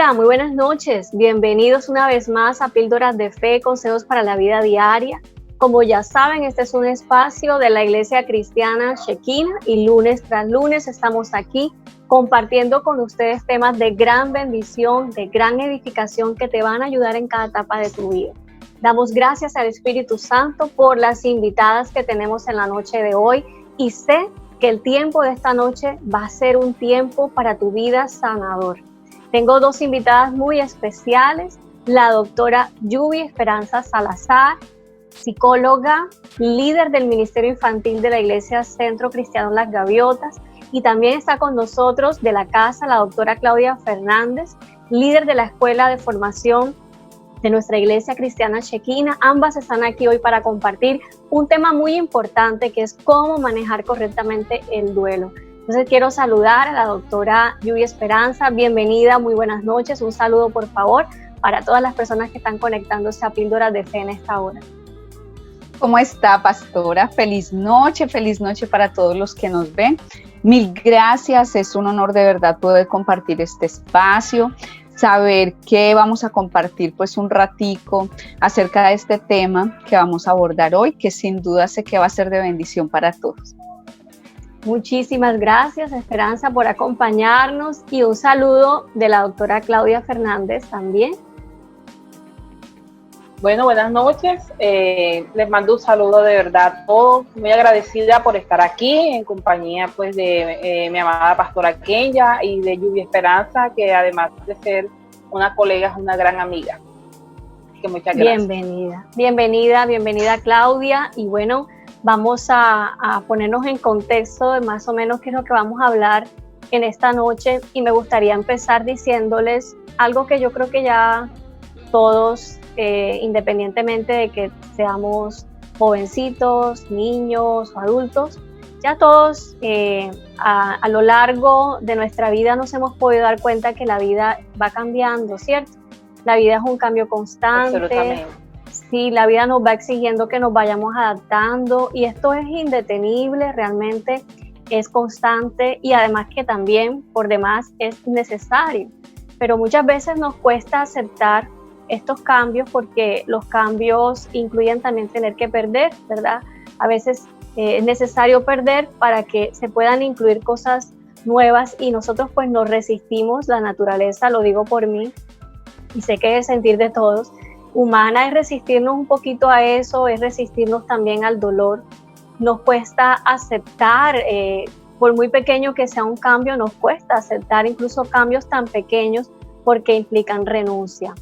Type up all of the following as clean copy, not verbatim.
Hola, muy buenas noches. Bienvenidos una vez más a Píldoras de Fe, consejos para la vida diaria. Como ya saben, este es un espacio de la Iglesia Cristiana Shekinah y lunes tras lunes estamos aquí compartiendo con ustedes temas de gran bendición, de gran edificación que te van a ayudar en cada etapa de tu vida. Damos gracias al Espíritu Santo por las invitadas que tenemos en la noche de hoy y sé que el tiempo de esta noche va a ser un tiempo para tu vida sanador. Tengo dos invitadas muy especiales, la doctora Yubi Esperanza Salazar, psicóloga, líder del Ministerio Infantil de la Iglesia Centro Cristiano Las Gaviotas, y también está con nosotros de la casa la doctora Claudia Fernández, líder de la Escuela de Formación de nuestra Iglesia Cristiana Shekinah. Ambas están aquí hoy para compartir un tema muy importante que es cómo manejar correctamente el duelo. Entonces quiero saludar a la doctora Yubi Esperanza. Bienvenida, muy buenas noches. Un saludo, por favor, para todas las personas que están conectándose a Píldoras de Fe en esta hora. ¿Cómo está, pastora? Feliz noche para todos los que nos ven. Mil gracias, es un honor de verdad poder compartir este espacio, saber que vamos a compartir pues un ratico acerca de este tema que vamos a abordar hoy, que sin duda sé que va a ser de bendición para todos. Muchísimas gracias, Esperanza, por acompañarnos, y un saludo de la doctora Claudia Fernández también. Bueno, buenas noches. Les mando un saludo de verdad a todos. Muy agradecida por estar aquí en compañía pues de mi amada pastora Kenya y de Yubi Esperanza, que además de ser una colega es una gran amiga. Así que muchas gracias. Bienvenida Claudia. Y bueno, vamos a ponernos en contexto de más o menos qué es lo que vamos a hablar en esta noche, y me gustaría empezar diciéndoles algo que yo creo que ya todos, independientemente de que seamos jovencitos, niños o adultos, ya todos a lo largo de nuestra vida nos hemos podido dar cuenta que la vida va cambiando, ¿cierto? La vida es un cambio constante. Absolutamente. Sí, la vida nos va exigiendo que nos vayamos adaptando, y esto es indetenible, realmente es constante, y además que también por demás es necesario. Pero muchas veces nos cuesta aceptar estos cambios porque los cambios incluyen también tener que perder, ¿verdad? A veces es necesario perder para que se puedan incluir cosas nuevas, y nosotros pues nos resistimos. La naturaleza, lo digo por mí, y sé que es el sentir de todos, humana, es resistirnos un poquito a eso, es resistirnos también al dolor. Nos cuesta aceptar, por muy pequeño que sea un cambio, nos cuesta aceptar incluso cambios tan pequeños porque implican renuncia.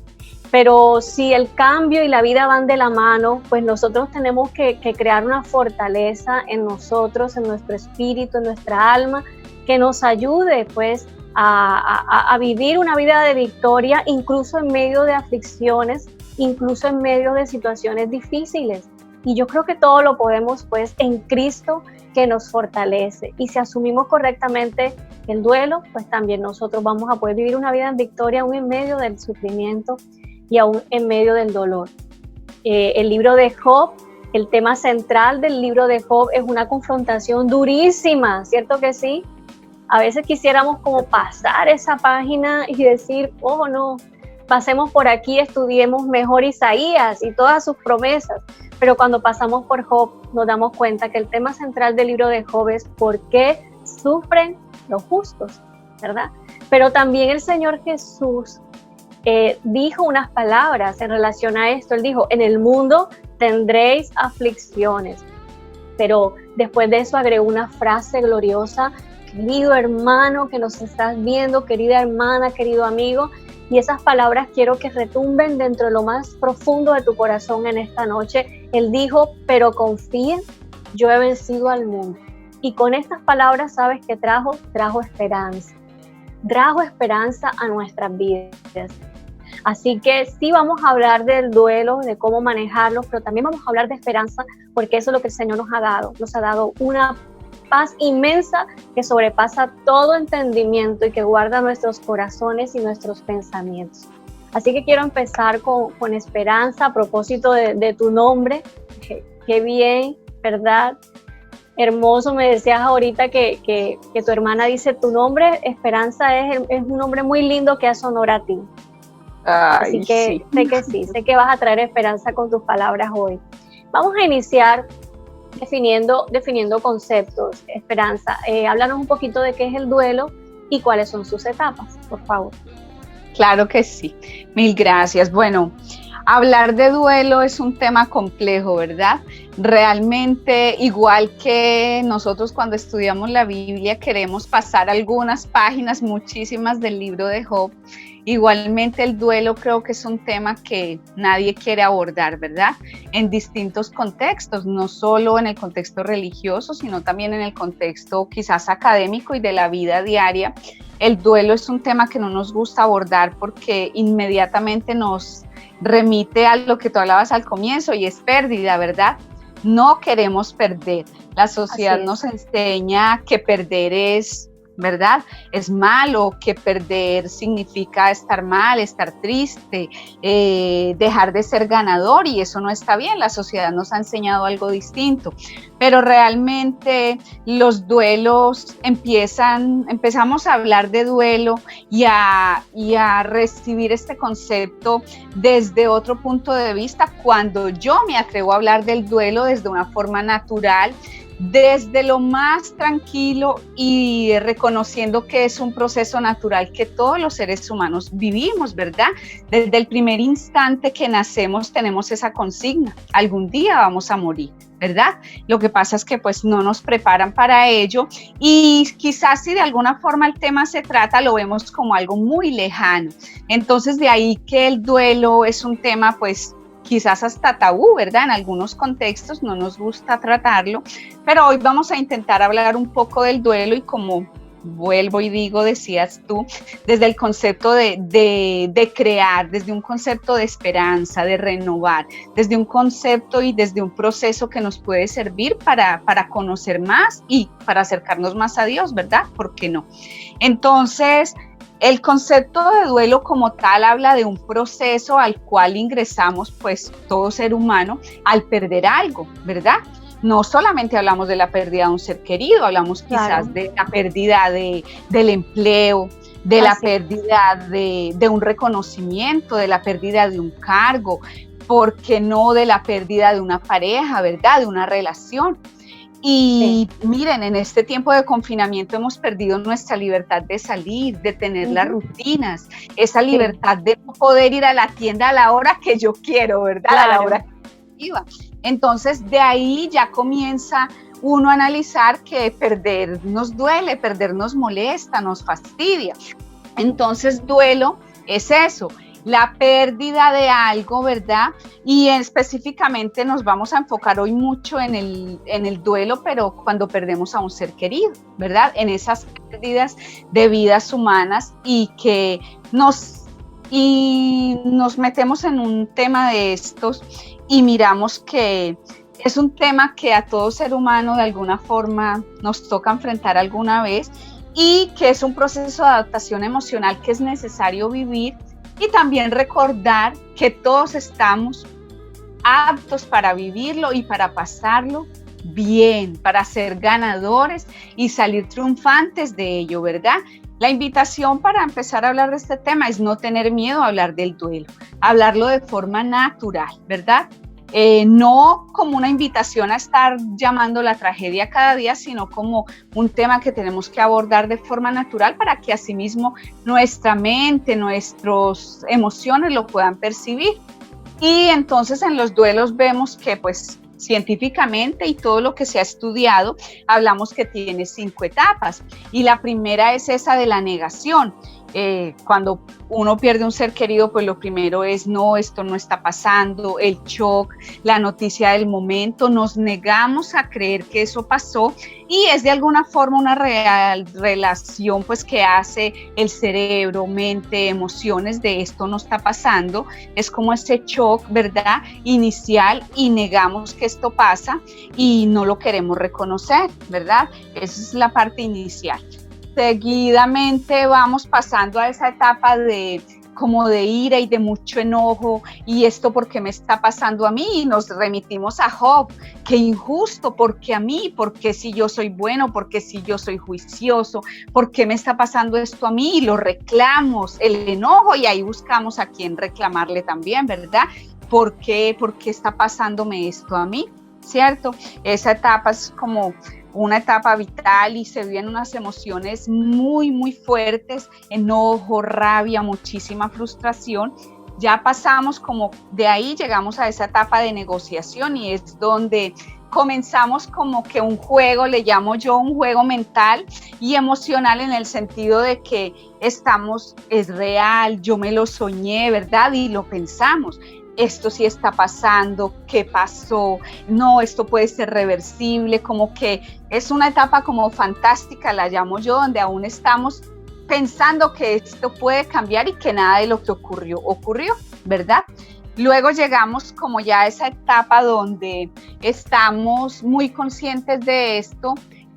Pero si el cambio y la vida van de la mano, pues nosotros tenemos que crear una fortaleza en nosotros, en nuestro espíritu, en nuestra alma, que nos ayude pues a vivir una vida de victoria, incluso en medio de aflicciones, incluso en medio de situaciones difíciles. Y yo creo que todo lo podemos pues en Cristo, que nos fortalece. Y si asumimos correctamente el duelo, pues también nosotros vamos a poder vivir una vida en victoria aún en medio del sufrimiento y aún en medio del dolor. El libro de Job, el tema central del libro de Job es una confrontación durísima, ¿cierto que sí? A veces quisiéramos como pasar esa página y decir, oh no, pasemos por aquí, estudiemos mejor Isaías y todas sus promesas. Pero cuando pasamos por Job nos damos cuenta que el tema central del libro de Job es por qué sufren los justos, ¿verdad? Pero también el Señor Jesús dijo unas palabras en relación a esto. Él dijo, en el mundo tendréis aflicciones, pero después de eso agregó una frase gloriosa: querido hermano que nos estás viendo, querida hermana, querido amigo. Y esas palabras quiero que retumben dentro de lo más profundo de tu corazón en esta noche. Él dijo, pero confíen, yo he vencido al mundo. Y con estas palabras, ¿sabes qué trajo? Trajo esperanza. Trajo esperanza a nuestras vidas. Así que sí vamos a hablar del duelo, de cómo manejarlo, pero también vamos a hablar de esperanza, porque eso es lo que el Señor nos ha dado. Nos ha dado una paz inmensa que sobrepasa todo entendimiento y que guarda nuestros corazones y nuestros pensamientos. Así que quiero empezar con esperanza a propósito de tu nombre. Qué bien, ¿verdad? Hermoso, me decías ahorita que tu hermana dice, tu nombre, Esperanza, es un nombre muy lindo que hace honor a ti. Ay, Así que sí. sé que vas a traer esperanza con tus palabras hoy. Vamos a iniciar definiendo conceptos, Esperanza. Háblanos un poquito de qué es el duelo y cuáles son sus etapas, por favor. Claro que sí. Mil gracias. Bueno, hablar de duelo es un tema complejo, ¿verdad? Realmente, igual que nosotros cuando estudiamos la Biblia queremos pasar algunas páginas, muchísimas del libro de Job, igualmente el duelo creo que es un tema que nadie quiere abordar, ¿verdad? En distintos contextos, no solo en el contexto religioso, sino también en el contexto quizás académico y de la vida diaria. El duelo es un tema que no nos gusta abordar porque inmediatamente nos remite a lo que tú hablabas al comienzo y es pérdida, ¿verdad? No queremos perder. La sociedad nos enseña que perder es, ¿verdad? Es malo, que perder significa estar mal, estar triste, dejar de ser ganador, y eso no está bien. La sociedad nos ha enseñado algo distinto, pero realmente los duelos empezamos a hablar de duelo y a recibir este concepto desde otro punto de vista cuando yo me atrevo a hablar del duelo desde una forma natural, desde lo más tranquilo y reconociendo que es un proceso natural que todos los seres humanos vivimos, ¿verdad? Desde el primer instante que nacemos tenemos esa consigna, algún día vamos a morir, ¿verdad? Lo que pasa es que pues no nos preparan para ello y quizás si de alguna forma el tema se trata, lo vemos como algo muy lejano. Entonces de ahí que el duelo es un tema pues quizás hasta tabú, ¿verdad? En algunos contextos no nos gusta tratarlo, pero hoy vamos a intentar hablar un poco del duelo y como vuelvo y digo, decías tú, desde el concepto de crear, desde un concepto de esperanza, de renovar, desde un concepto y desde un proceso que nos puede servir para conocer más y para acercarnos más a Dios, ¿verdad? ¿Por qué no? Entonces, el concepto de duelo como tal habla de un proceso al cual ingresamos, pues, todo ser humano al perder algo, ¿verdad? No solamente hablamos de la pérdida de un ser querido, hablamos quizás de la pérdida del empleo, de la pérdida de un reconocimiento, de la pérdida de un cargo, ¿por qué no de la pérdida de una pareja, ¿verdad? De una relación. Y miren, en este tiempo de confinamiento hemos perdido nuestra libertad de salir, de tener las rutinas, esa libertad de no poder ir a la tienda a la hora que yo quiero, ¿verdad? A la hora que yo iba. Entonces, de ahí ya comienza uno a analizar que perder nos duele, perder nos molesta, nos fastidia. Entonces, duelo es eso, la pérdida de algo, ¿verdad? Y específicamente nos vamos a enfocar hoy mucho en el duelo, pero cuando perdemos a un ser querido, ¿verdad? En esas pérdidas de vidas humanas y que nos metemos en un tema de estos y miramos que es un tema que a todo ser humano de alguna forma nos toca enfrentar alguna vez y que es un proceso de adaptación emocional que es necesario vivir. Y también recordar que todos estamos aptos para vivirlo y para pasarlo bien, para ser ganadores y salir triunfantes de ello, ¿verdad? La invitación para empezar a hablar de este tema es no tener miedo a hablar del duelo, hablarlo de forma natural, ¿verdad? No como una invitación a estar llamando la tragedia cada día, sino como un tema que tenemos que abordar de forma natural para que asimismo nuestra mente, nuestras emociones lo puedan percibir. Y entonces en los duelos vemos que pues científicamente y todo lo que se ha estudiado, hablamos que tiene 5 etapas y la primera es esa de la negación. Cuando uno pierde un ser querido, pues lo primero es no, esto no está pasando, el shock, la noticia del momento, nos negamos a creer que eso pasó y es de alguna forma una relación pues que hace el cerebro, mente, emociones de esto no está pasando, es como ese shock, ¿verdad? Inicial y negamos que esto pasa y no lo queremos reconocer, ¿verdad? Esa es la parte inicial. Seguidamente vamos pasando a esa etapa de como de ira y de mucho enojo, y esto porque me está pasando a mí, y nos remitimos a Job, qué injusto, porque a mí, porque si yo soy bueno, porque si yo soy juicioso, ¿por qué me está pasando esto a mí? Y los reclamos, el enojo, y ahí buscamos a quién reclamarle también, ¿verdad? ¿Por qué está pasándome esto a mí? ¿Cierto? Esa etapa es como una etapa vital y se viven unas emociones muy, muy fuertes, enojo, rabia, muchísima frustración. Ya pasamos como de ahí, llegamos a esa etapa de negociación y es donde comenzamos como que un juego, le llamo yo un juego mental y emocional en el sentido de que es real, yo me lo soñé, ¿verdad? Y lo pensamos. Esto sí está pasando, ¿qué pasó? No, esto puede ser reversible, como que es una etapa como fantástica, la llamo yo, donde aún estamos pensando que esto puede cambiar y que nada de lo que ocurrió, ¿verdad? Luego llegamos como ya a esa etapa donde estamos muy conscientes de esto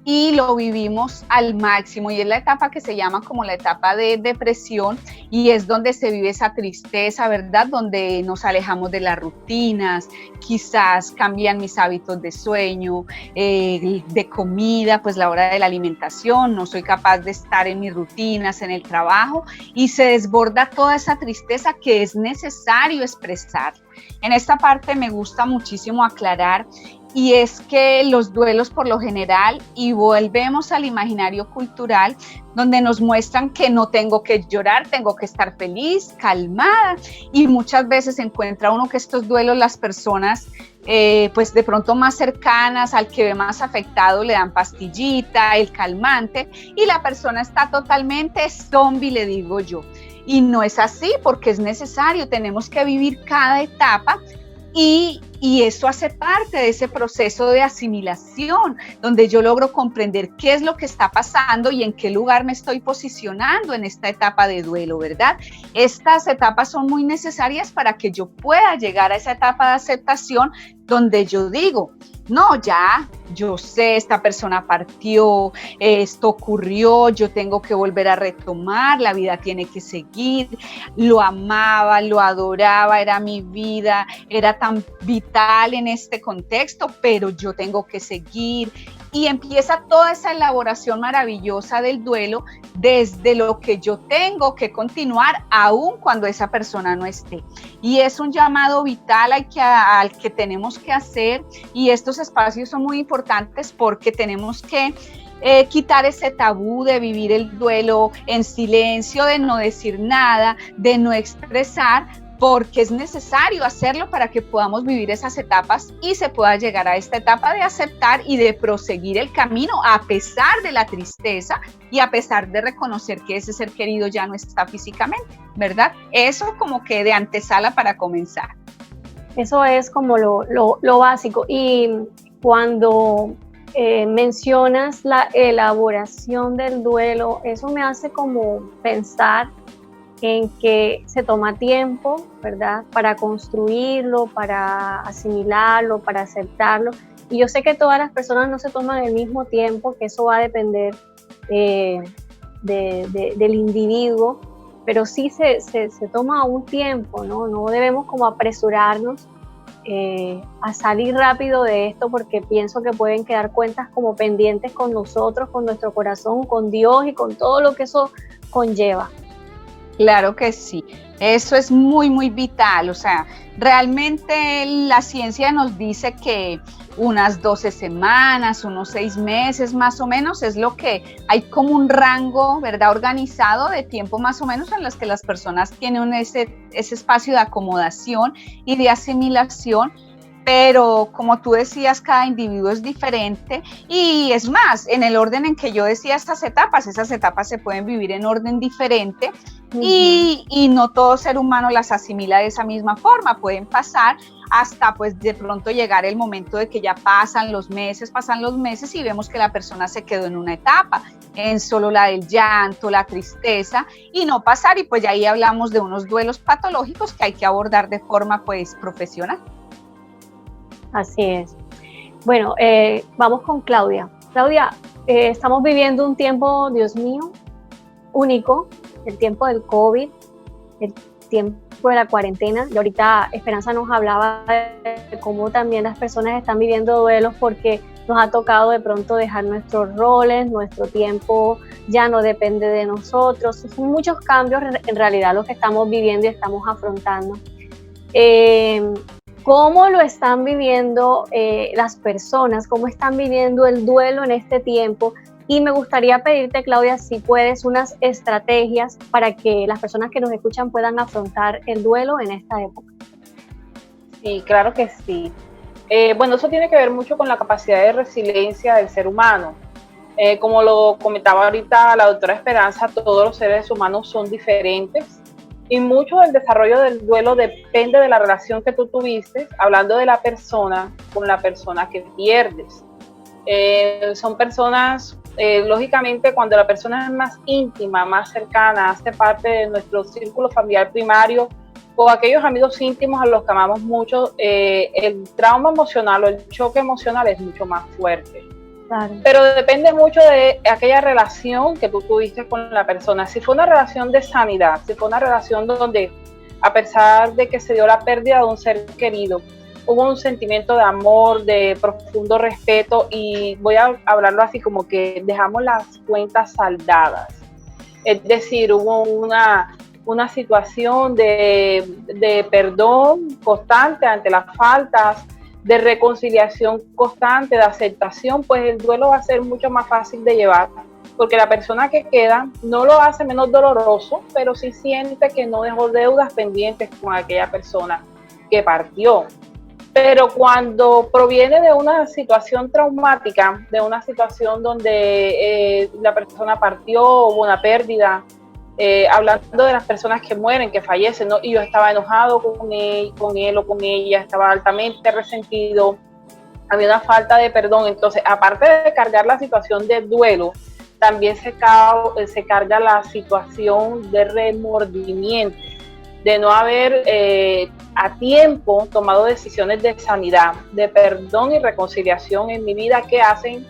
y lo vivimos al máximo, y es la etapa que se llama como la etapa de depresión, y es donde se vive esa tristeza, ¿verdad? Donde nos alejamos de las rutinas, quizás cambian mis hábitos de sueño, de comida, pues la hora de la alimentación, no soy capaz de estar en mis rutinas, en el trabajo, y se desborda toda esa tristeza que es necesario expresar. En esta parte me gusta muchísimo aclarar, y es que los duelos por lo general, y volvemos al imaginario cultural, donde nos muestran que no tengo que llorar, tengo que estar feliz, calmada, y muchas veces encuentra uno que estos duelos las personas pues de pronto más cercanas, al que ve más afectado le dan pastillita, el calmante, y la persona está totalmente zombie, le digo yo. Y no es así, porque es necesario, tenemos que vivir cada etapa. Y eso hace parte de ese proceso de asimilación, donde yo logro comprender qué es lo que está pasando y en qué lugar me estoy posicionando en esta etapa de duelo, ¿verdad? Estas etapas son muy necesarias para que yo pueda llegar a esa etapa de aceptación, donde yo digo, no, ya, yo sé, esta persona partió, esto ocurrió, yo tengo que volver a retomar, la vida tiene que seguir, lo amaba, lo adoraba, era mi vida, era tan vital en este contexto, pero yo tengo que seguir. Y empieza toda esa elaboración maravillosa del duelo desde lo que yo tengo que continuar aún cuando esa persona no esté. Y es un llamado vital al que tenemos que hacer, y estos espacios son muy importantes porque tenemos que quitar ese tabú de vivir el duelo en silencio, de no decir nada, de no expresar, porque es necesario hacerlo para que podamos vivir esas etapas y se pueda llegar a esta etapa de aceptar y de proseguir el camino a pesar de la tristeza y a pesar de reconocer que ese ser querido ya no está físicamente, ¿verdad? Eso como que de antesala para comenzar. Eso es como lo básico. Y cuando mencionas la elaboración del duelo, eso me hace como pensar en que se toma tiempo, ¿verdad? Para construirlo, para asimilarlo, para aceptarlo. Y yo sé que todas las personas no se toman el mismo tiempo, que eso va a depender del individuo, pero sí se toma un tiempo, ¿no? No debemos como apresurarnos a salir rápido de esto, porque pienso que pueden quedar cuentas como pendientes con nosotros, con nuestro corazón, con Dios y con todo lo que eso conlleva. Claro que sí, eso es muy, muy vital. O sea, realmente la ciencia nos dice que unas 12 semanas, unos 6 meses más o menos, es lo que hay como un rango, ¿verdad?, organizado de tiempo más o menos en los que las personas tienen ese espacio de acomodación y de asimilación. Pero como tú decías, cada individuo es diferente, y es más, en el orden en que yo decía esas etapas se pueden vivir en orden diferente. Y no todo ser humano las asimila de esa misma forma, pueden pasar hasta pues de pronto llegar el momento de que ya pasan los meses y vemos que la persona se quedó en una etapa, en solo la del llanto, la tristeza, y no pasar, y pues ya ahí hablamos de unos duelos patológicos que hay que abordar de forma pues profesional. Así es. Bueno, vamos con Claudia. Claudia, estamos viviendo un tiempo, Dios mío, único, el tiempo del COVID. el tiempo de la cuarentena. Y ahorita Esperanza nos hablaba de cómo también las personas están viviendo duelos porque nos ha tocado de pronto dejar nuestros roles, nuestro tiempo ya no depende de nosotros. Son muchos cambios en realidad los que estamos viviendo y estamos afrontando. ¿Cómo lo están viviendo las personas? ¿Cómo están viviendo el duelo en este tiempo? Y me gustaría pedirte, Claudia, si puedes, unas estrategias para que las personas que nos escuchan puedan afrontar el duelo en esta época. Sí, claro que sí. Bueno, eso tiene que ver mucho con la capacidad de resiliencia del ser humano. Como lo comentaba ahorita la doctora Esperanza, todos los seres humanos son diferentes y mucho del desarrollo del duelo depende de la relación que tú tuviste, hablando de la persona con la persona que pierdes. Son personas, lógicamente, cuando la persona es más íntima, más cercana, hace parte de nuestro círculo familiar primario, o aquellos amigos íntimos a los que amamos mucho, el trauma emocional o el choque emocional es mucho más fuerte. Claro. Pero depende mucho de aquella relación que tú tuviste con la persona. Si fue una relación de sanidad, si fue una relación donde, a pesar de que se dio la pérdida de un ser querido, hubo un sentimiento de amor, de profundo respeto, y voy a hablarlo así como que dejamos las cuentas saldadas. Es decir, hubo una situación de perdón constante ante las faltas, de reconciliación constante, de aceptación, pues el duelo va a ser mucho más fácil de llevar, porque la persona que queda no lo hace menos doloroso, pero sí siente que no dejó deudas pendientes con aquella persona que partió. Pero cuando proviene de una situación traumática, de una situación donde la persona partió, hubo una pérdida, hablando de las personas que mueren, que fallecen, ¿no? Y yo estaba enojado con él o con ella, estaba altamente resentido, había una falta de perdón. Entonces, aparte de cargar la situación de duelo, también se carga la situación de remordimiento, de no haber a tiempo tomado decisiones de sanidad, de perdón y reconciliación en mi vida, que hacen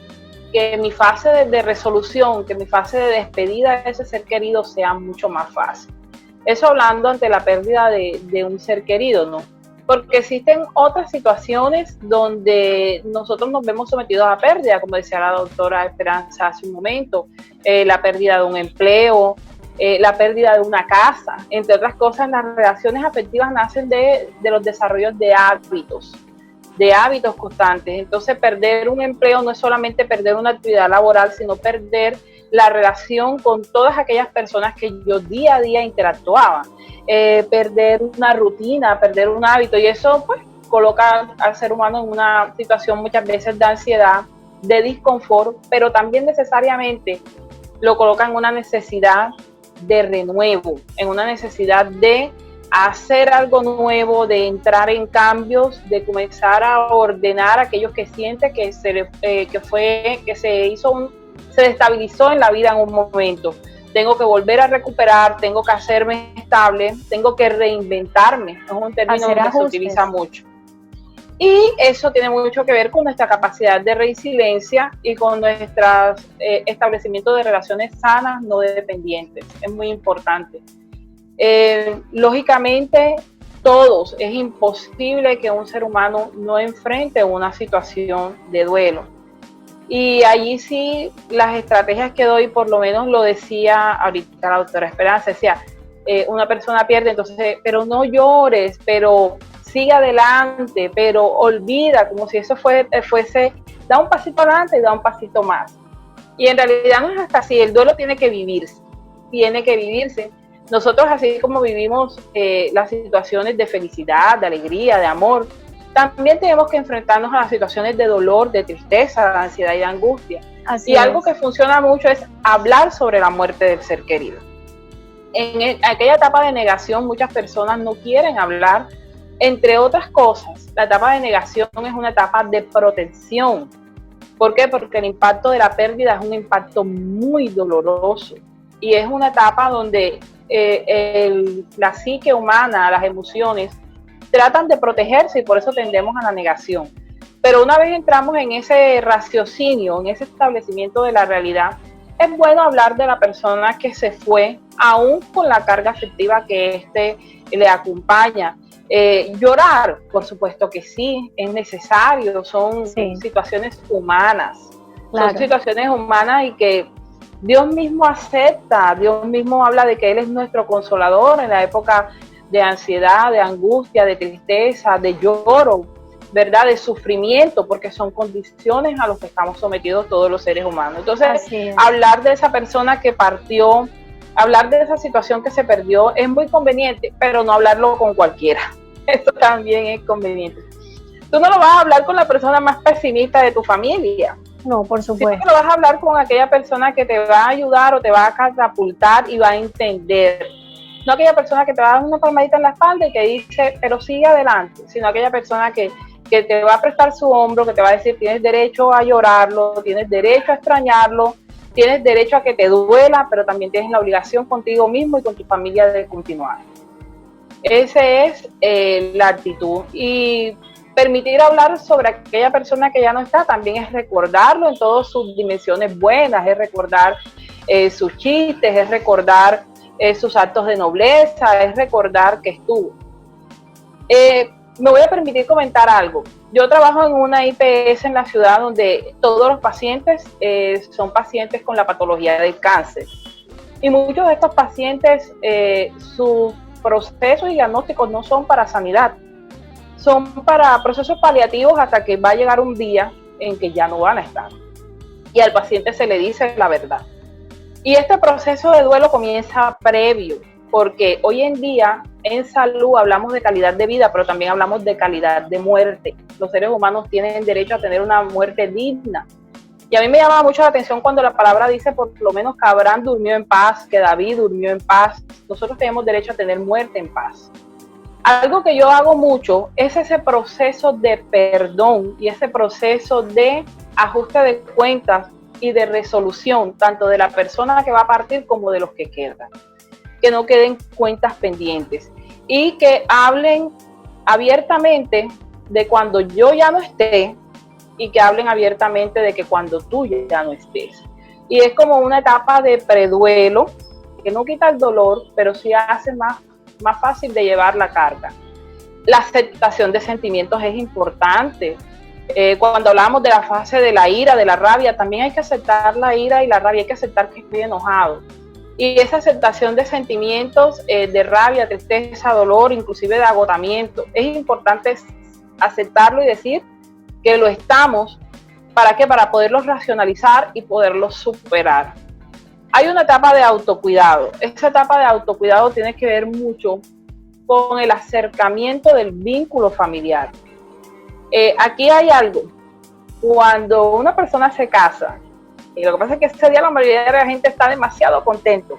que mi fase de resolución, que mi fase de despedida de ese ser querido sea mucho más fácil. Eso hablando ante la pérdida de un ser querido, ¿no? Porque existen otras situaciones donde nosotros nos vemos sometidos a pérdida, como decía la doctora Esperanza hace un momento, la pérdida de un empleo, la pérdida de una casa. Entre otras cosas, las relaciones afectivas nacen de los desarrollos de hábitos constantes. Entonces, perder un empleo no es solamente perder una actividad laboral, sino perder la relación con todas aquellas personas que yo día a día interactuaba. Perder una rutina, perder un hábito, y eso pues coloca al ser humano en una situación muchas veces de ansiedad, de disconfort, pero también necesariamente lo coloca en una necesidad de renuevo, en una necesidad de hacer algo nuevo, de entrar en cambios, de comenzar a ordenar aquello que siente que se destabilizó en la vida en un momento. Tengo que volver a recuperar, tengo que hacerme estable, tengo que reinventarme. Es un término que se utiliza mucho. Y eso tiene mucho que ver con nuestra capacidad de resiliencia y con nuestro establecimiento de relaciones sanas, no dependientes. Es muy importante. Lógicamente, es imposible que un ser humano no enfrente una situación de duelo. Y allí sí, las estrategias que doy, por lo menos lo decía ahorita la doctora Esperanza, decía, una persona pierde, entonces, pero no llores, pero sigue adelante, pero olvida, como si eso fuese, da un pasito adelante y da un pasito más. Y en realidad no es hasta así, el duelo tiene que vivirse. Nosotros, así como vivimos las situaciones de felicidad, de alegría, de amor, también tenemos que enfrentarnos a las situaciones de dolor, de tristeza, de ansiedad y de angustia. Algo que funciona mucho es hablar sobre la muerte del ser querido. En aquella etapa de negación, muchas personas no quieren hablar. Entre otras cosas, la etapa de negación es una etapa de protección. ¿Por qué? Porque el impacto de la pérdida es un impacto muy doloroso y es una etapa donde la psique humana, las emociones, tratan de protegerse y por eso tendemos a la negación. Pero una vez entramos en ese raciocinio, en ese establecimiento de la realidad, es bueno hablar de la persona que se fue aún con la carga afectiva que le acompaña. Llorar, por supuesto que sí, es necesario, son situaciones humanas, claro. Son situaciones humanas y que Dios mismo acepta, Dios mismo habla de que Él es nuestro consolador en la época de ansiedad, de angustia, de tristeza, de lloro, ¿verdad? De sufrimiento, porque son condiciones a las que estamos sometidos todos los seres humanos. Entonces, hablar de esa persona que partió, hablar de esa situación que se perdió es muy conveniente, pero no hablarlo con cualquiera. Eso también es conveniente. Tú no lo vas a hablar con la persona más pesimista de tu familia. No, por supuesto. Sí, lo vas a hablar con aquella persona que te va a ayudar o te va a catapultar y va a entender. No aquella persona que te va a dar una palmadita en la espalda y que dice, pero sigue adelante, sino aquella persona que te va a prestar su hombro, que te va a decir, tienes derecho a llorarlo, tienes derecho a extrañarlo, tienes derecho a que te duela, pero también tienes la obligación contigo mismo y con tu familia de continuar. Esa es la actitud. Y permitir hablar sobre aquella persona que ya no está también es recordarlo en todas sus dimensiones buenas, es recordar sus chistes, es recordar sus actos de nobleza, es recordar que estuvo. Me voy a permitir comentar algo. Yo trabajo en una IPS en la ciudad donde todos los pacientes son pacientes con la patología del cáncer. Y muchos de estos pacientes, sus procesos y diagnósticos no son para sanidad, son para procesos paliativos hasta que va a llegar un día en que ya no van a estar. Y al paciente se le dice la verdad. Y este proceso de duelo comienza previo, porque hoy en día en salud hablamos de calidad de vida, pero también hablamos de calidad de muerte. Los seres humanos tienen derecho a tener una muerte digna. Y a mí me llama mucho la atención cuando la palabra dice, por lo menos que Abraham durmió en paz, que David durmió en paz. Nosotros tenemos derecho a tener muerte en paz. Algo que yo hago mucho es ese proceso de perdón y ese proceso de ajuste de cuentas y de resolución, tanto de la persona que va a partir como de los que quedan. Que no queden cuentas pendientes y que hablen abiertamente de cuando yo ya no esté y que hablen abiertamente de que cuando tú ya no estés. Y es como una etapa de preduelo que no quita el dolor, pero sí hace más fácil de llevar la carga. La aceptación de sentimientos es importante. Cuando hablamos de la fase de la ira, de la rabia, también hay que aceptar la ira y la rabia, hay que aceptar que estoy enojado. Y esa aceptación de sentimientos de rabia, tristeza, dolor, inclusive de agotamiento, es importante aceptarlo y decir que lo estamos, ¿para qué? Para poderlos racionalizar y poderlos superar. Hay una etapa de autocuidado. Esa etapa de autocuidado tiene que ver mucho con el acercamiento del vínculo familiar. Aquí hay algo. Cuando una persona se casa, y lo que pasa es que ese día la mayoría de la gente está demasiado contento.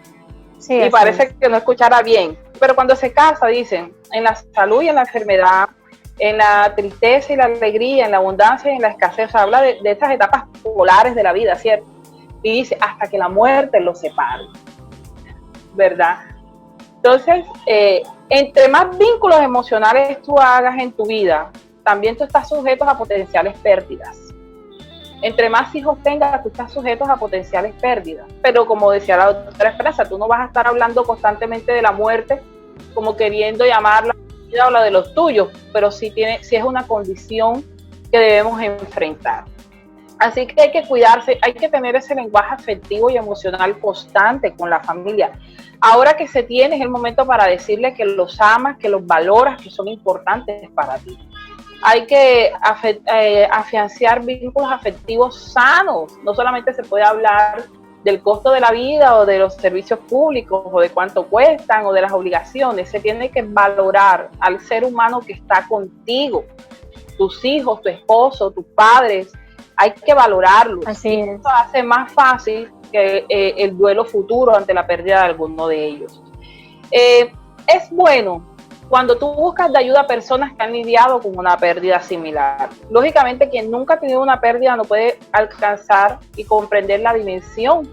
Sí, y parece que no escuchará bien. Pero cuando se casa, dicen, en la salud y en la enfermedad, en la tristeza y la alegría, en la abundancia y en la escasez, o sea, habla de esas etapas polares de la vida, ¿cierto? Y dice, hasta que la muerte los separe, ¿verdad? Entonces, entre más vínculos emocionales tú hagas en tu vida, también tú estás sujeto a potenciales pérdidas. Entre más hijos tengas, tú estás sujeto a potenciales pérdidas. Pero como decía la doctora Esperanza, tú no vas a estar hablando constantemente de la muerte como queriendo llamarla o la de los tuyos, pero sí es una condición que debemos enfrentar. Así que hay que cuidarse, hay que tener ese lenguaje afectivo y emocional constante con la familia. Ahora que se tiene es el momento para decirle que los amas, que los valoras, que son importantes para ti. Hay que afianzar vínculos afectivos sanos. No solamente se puede hablar del costo de la vida o de los servicios públicos o de cuánto cuestan o de las obligaciones. Se tiene que valorar al ser humano que está contigo, tus hijos, tu esposo, tus padres. Hay que valorarlos. Así es. Eso hace más fácil que el duelo futuro ante la pérdida de alguno de ellos. Es bueno cuando tú buscas de ayuda a personas que han lidiado con una pérdida similar. Lógicamente, quien nunca ha tenido una pérdida no puede alcanzar y comprender la dimensión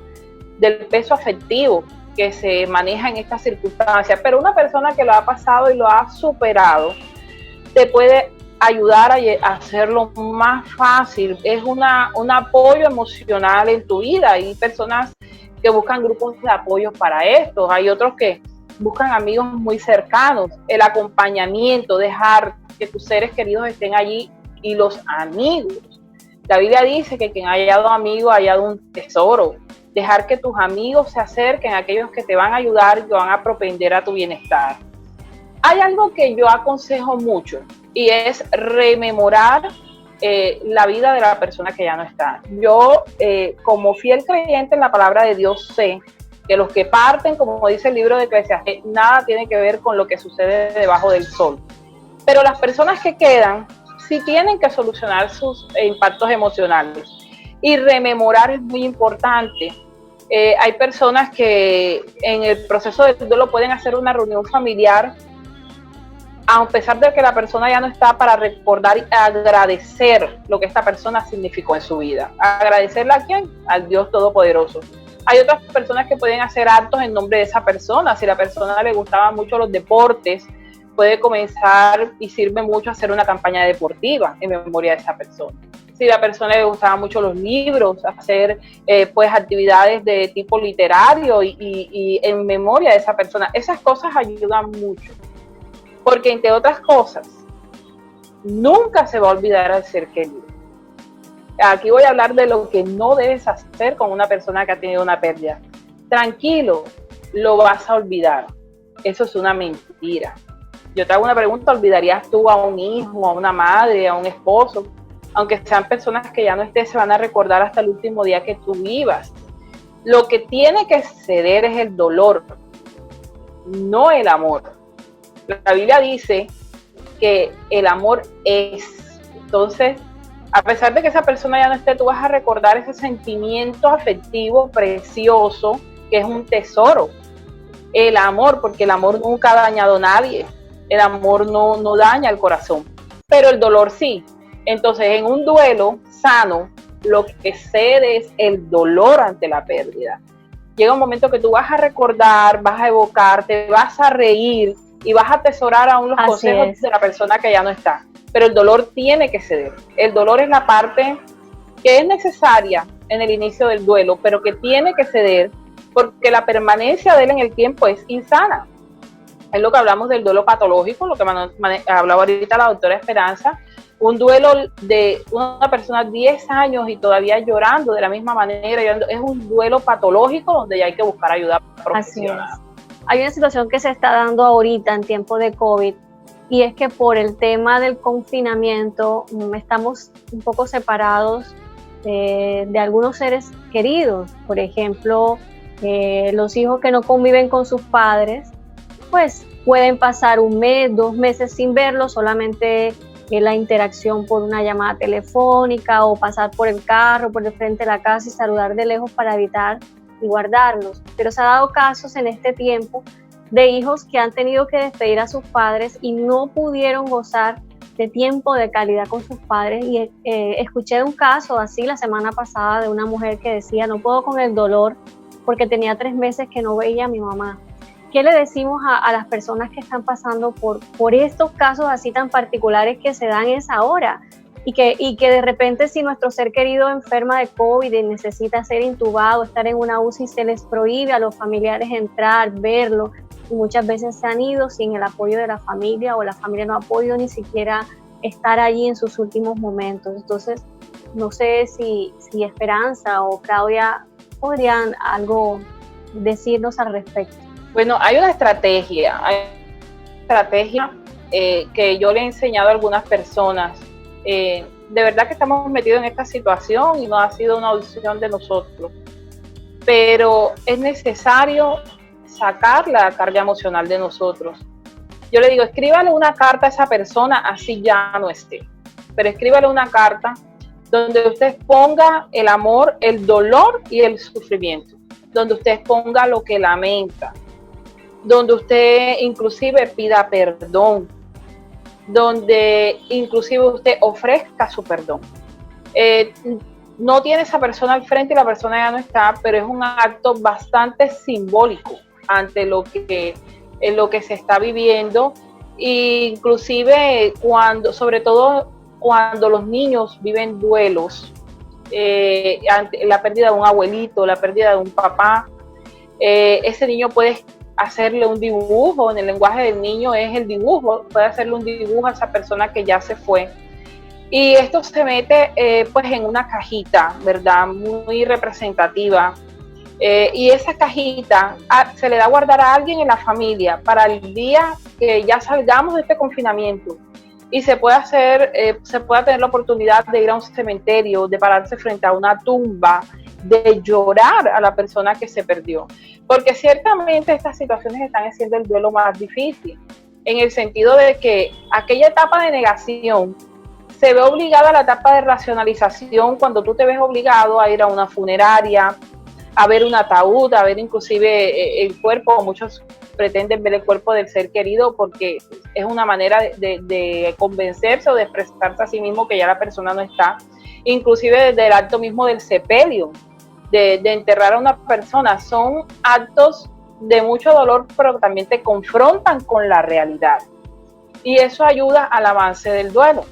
del peso afectivo que se maneja en estas circunstancias, pero una persona que lo ha pasado y lo ha superado te puede ayudar a hacerlo más fácil. Es un apoyo emocional en tu vida. Hay personas que buscan grupos de apoyo para esto, hay otros que buscan amigos muy cercanos, el acompañamiento, dejar que tus seres queridos estén allí y los amigos. La Biblia dice que quien ha hallado amigo ha hallado un tesoro. Dejar que tus amigos se acerquen, aquellos que te van a ayudar y te van a propender a tu bienestar. Hay algo que yo aconsejo mucho y es rememorar la vida de la persona que ya no está. Yo, como fiel creyente en la palabra de Dios, sé que los que parten, como dice el libro de Eclesiastés, nada tiene que ver con lo que sucede debajo del sol. Pero las personas que quedan sí tienen que solucionar sus impactos emocionales. Y rememorar es muy importante. Hay personas que en el proceso de duelo pueden hacer una reunión familiar, a pesar de que la persona ya no está, para recordar y agradecer lo que esta persona significó en su vida. ¿Agradecerle a quién? Al Dios Todopoderoso. Hay otras personas que pueden hacer actos en nombre de esa persona. Si a la persona le gustaban mucho los deportes, puede comenzar y sirve mucho hacer una campaña deportiva en memoria de esa persona. Si a la persona le gustaban mucho los libros, hacer pues actividades de tipo literario y en memoria de esa persona. Esas cosas ayudan mucho. Porque entre otras cosas, nunca se va a olvidar al ser querido. Aquí voy a hablar de lo que no debes hacer con una persona que ha tenido una pérdida. Tranquilo, lo vas a olvidar. Eso es una mentira. Yo te hago una pregunta: ¿olvidarías tú a un hijo, a una madre, a un esposo? Aunque sean personas que ya no estén, se van a recordar hasta el último día que tú vivas. Lo que tiene que ceder es el dolor, no el amor. La Biblia dice que el amor es. Entonces, a pesar de que esa persona ya no esté, tú vas a recordar ese sentimiento afectivo precioso, que es un tesoro. El amor, porque el amor nunca ha dañado a nadie. El amor no daña el corazón, pero el dolor sí. Entonces, en un duelo sano, lo que cede es el dolor ante la pérdida. Llega un momento que tú vas a recordar, vas a evocar, te vas a reír y vas a atesorar aún los consejos de la persona que ya no está. Pero el dolor tiene que ceder. El dolor es la parte que es necesaria en el inicio del duelo, pero que tiene que ceder, porque la permanencia de él en el tiempo es insana. Es lo que hablamos del duelo patológico, lo que hablaba ahorita la doctora Esperanza. Un duelo de una persona 10 años y todavía llorando de la misma manera, es un duelo patológico donde ya hay que buscar ayuda profesional. Así es. Hay una situación que se está dando ahorita en tiempo de COVID, y es que por el tema del confinamiento estamos un poco separados de algunos seres queridos. Por ejemplo, los hijos que no conviven con sus padres, pues pueden pasar 1 mes, 2 meses sin verlos, solamente la interacción por una llamada telefónica o pasar por el carro, por el frente de la casa y saludar de lejos para evitar y guardarlos. Pero se ha dado casos en este tiempo de hijos que han tenido que despedir a sus padres y no pudieron gozar de tiempo de calidad con sus padres. Y escuché de un caso así la semana pasada de una mujer que decía: no puedo con el dolor porque tenía 3 meses que no veía a mi mamá. ¿Qué le decimos a las personas que están pasando por estos casos así tan particulares que se dan esa hora? Y que de repente, si nuestro ser querido enferma de COVID y necesita ser intubado, estar en una UCI, se les prohíbe a los familiares entrar, verlo, y muchas veces se han ido sin el apoyo de la familia, o la familia no ha podido ni siquiera estar allí en sus últimos momentos. Entonces, no sé si Esperanza o Claudia podrían algo decirnos al respecto. Bueno, hay una estrategia que yo le he enseñado a algunas personas. De verdad que estamos metidos en esta situación y no ha sido una opción de nosotros, pero es necesario sacar la carga emocional de nosotros. Yo le digo: escríbale una carta a esa persona, así ya no esté, pero escríbale una carta donde usted ponga el amor, el dolor y el sufrimiento, donde usted ponga lo que lamenta, donde usted inclusive pida perdón, donde inclusive usted ofrezca su perdón. No tiene esa persona al frente y la persona ya no está, pero es un acto bastante simbólico ante lo que se está viviendo, inclusive sobre todo cuando los niños viven duelos, ante la pérdida de un abuelito, la pérdida de un papá. ese niño puede hacerle un dibujo, en el lenguaje del niño es el dibujo, puede hacerle un dibujo a esa persona que ya se fue. Y esto se mete pues en una cajita, ¿verdad? Muy representativa. Y esa cajita se le da a guardar a alguien en la familia para el día que ya salgamos de este confinamiento y se pueda tener la oportunidad de ir a un cementerio, de pararse frente a una tumba, de llorar a la persona que se perdió. Porque ciertamente estas situaciones están haciendo el duelo más difícil, en el sentido de que aquella etapa de negación se ve obligada a la etapa de racionalización cuando tú te ves obligado a ir a una funeraria, a ver un ataúd, a ver inclusive el cuerpo. Muchos pretenden ver el cuerpo del ser querido porque es una manera de convencerse o de expresarse a sí mismo que ya la persona no está. Inclusive desde el acto mismo del sepelio, de enterrar a una persona, son actos de mucho dolor, pero también te confrontan con la realidad. Y eso ayuda al avance del duelo.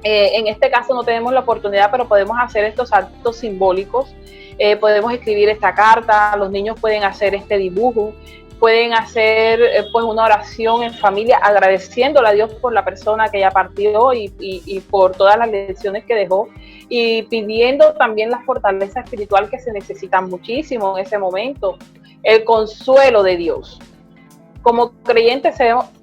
En este caso no tenemos la oportunidad, pero podemos hacer estos actos simbólicos. Podemos escribir esta carta, los niños pueden hacer este dibujo, pueden hacer pues una oración en familia agradeciéndole a Dios por la persona que ya partió y por todas las lecciones que dejó, y pidiendo también la fortaleza espiritual que se necesita muchísimo en ese momento, el consuelo de Dios. Como creyentes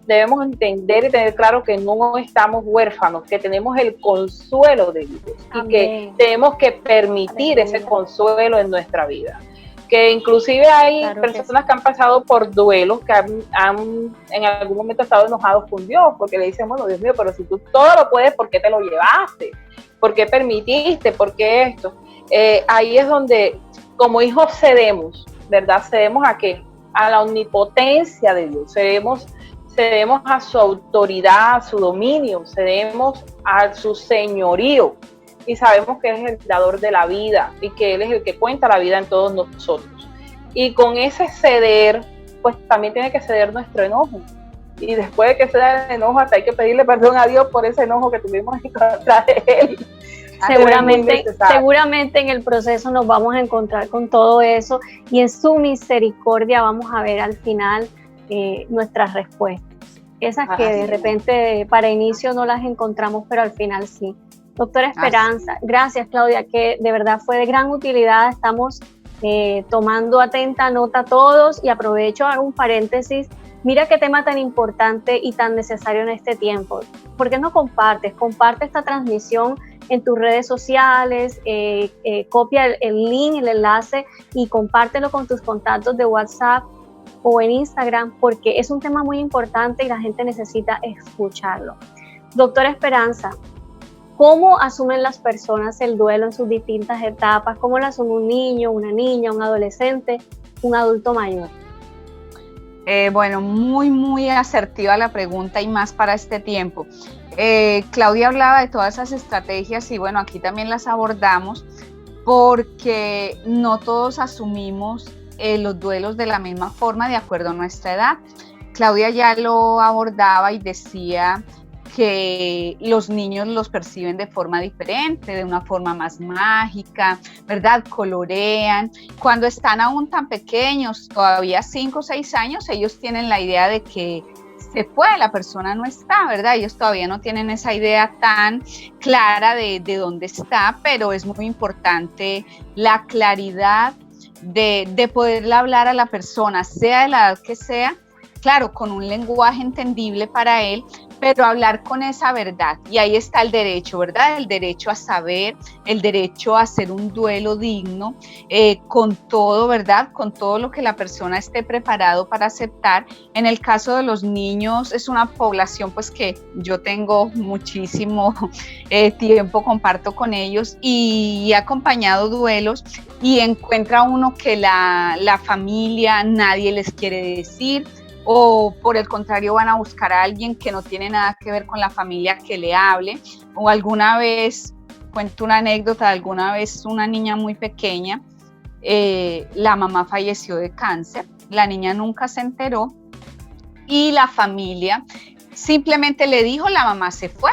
debemos entender y tener claro que no estamos huérfanos, que tenemos el consuelo de Dios. Amén. Y que tenemos que permitir ese consuelo en nuestra vida. Que inclusive hay personas que han pasado por duelos, que han en algún momento estado enojados con Dios, porque le dicen, bueno, Dios mío, pero si tú todo lo puedes, ¿por qué te lo llevaste? ¿Por qué permitiste? ¿Por qué esto? Ahí es donde como hijos cedemos, ¿verdad? ¿Cedemos a qué? A la omnipotencia de Dios, cedemos a su autoridad, a su dominio, cedemos a su señorío, y sabemos que Él es el dador de la vida y que Él es el que cuenta la vida en todos nosotros. Y con ese ceder, pues también tiene que ceder nuestro enojo. Y después de que ceda el enojo, hasta hay que pedirle perdón a Dios por ese enojo que tuvimos en contra de Él. Seguramente en el proceso nos vamos a encontrar con todo eso, y en su misericordia vamos a ver al final nuestras respuestas. Esas que de repente para inicio no las encontramos, pero al final sí. Doctora Esperanza, gracias Claudia, que de verdad fue de gran utilidad. Estamos tomando atenta nota todos, y aprovecho, hago un paréntesis. Mira qué tema tan importante y tan necesario en este tiempo. ¿Por qué no compartes? Comparte esta transmisión en tus redes sociales, copia el link, el enlace, y compártelo con tus contactos de WhatsApp o en Instagram, porque es un tema muy importante y la gente necesita escucharlo. Doctora Esperanza, ¿cómo asumen las personas el duelo en sus distintas etapas? ¿Cómo lo asume un niño, una niña, un adolescente, un adulto mayor? Bueno, muy asertiva la pregunta, y más para este tiempo. Claudia hablaba de todas esas estrategias, y bueno, aquí también las abordamos, porque no todos asumimos los duelos de la misma forma de acuerdo a nuestra edad. Claudia ya lo abordaba y decía que los niños los perciben de forma diferente, de una forma más mágica, ¿verdad? Colorean. Cuando están aún tan pequeños, todavía 5 o 6 años, ellos tienen la idea de que se fue, la persona no está, ¿verdad? Ellos todavía no tienen esa idea tan clara de dónde está, pero es muy importante la claridad de poderle hablar a la persona, sea de la edad que sea, claro, con un lenguaje entendible para él, pero hablar con esa verdad. Y ahí está el derecho, ¿verdad? El derecho a saber, el derecho a hacer un duelo digno, con todo, ¿verdad? Con todo lo que la persona esté preparado para aceptar. En el caso de los niños, es una población pues que yo tengo muchísimo tiempo, comparto con ellos, y he acompañado duelos, y encuentra uno que la familia, nadie les quiere decir, o por el contrario van a buscar a alguien que no tiene nada que ver con la familia que le hable. O alguna vez, cuento una anécdota, alguna vez una niña muy pequeña, la mamá falleció de cáncer, la niña nunca se enteró, y la familia simplemente le dijo, la mamá se fue.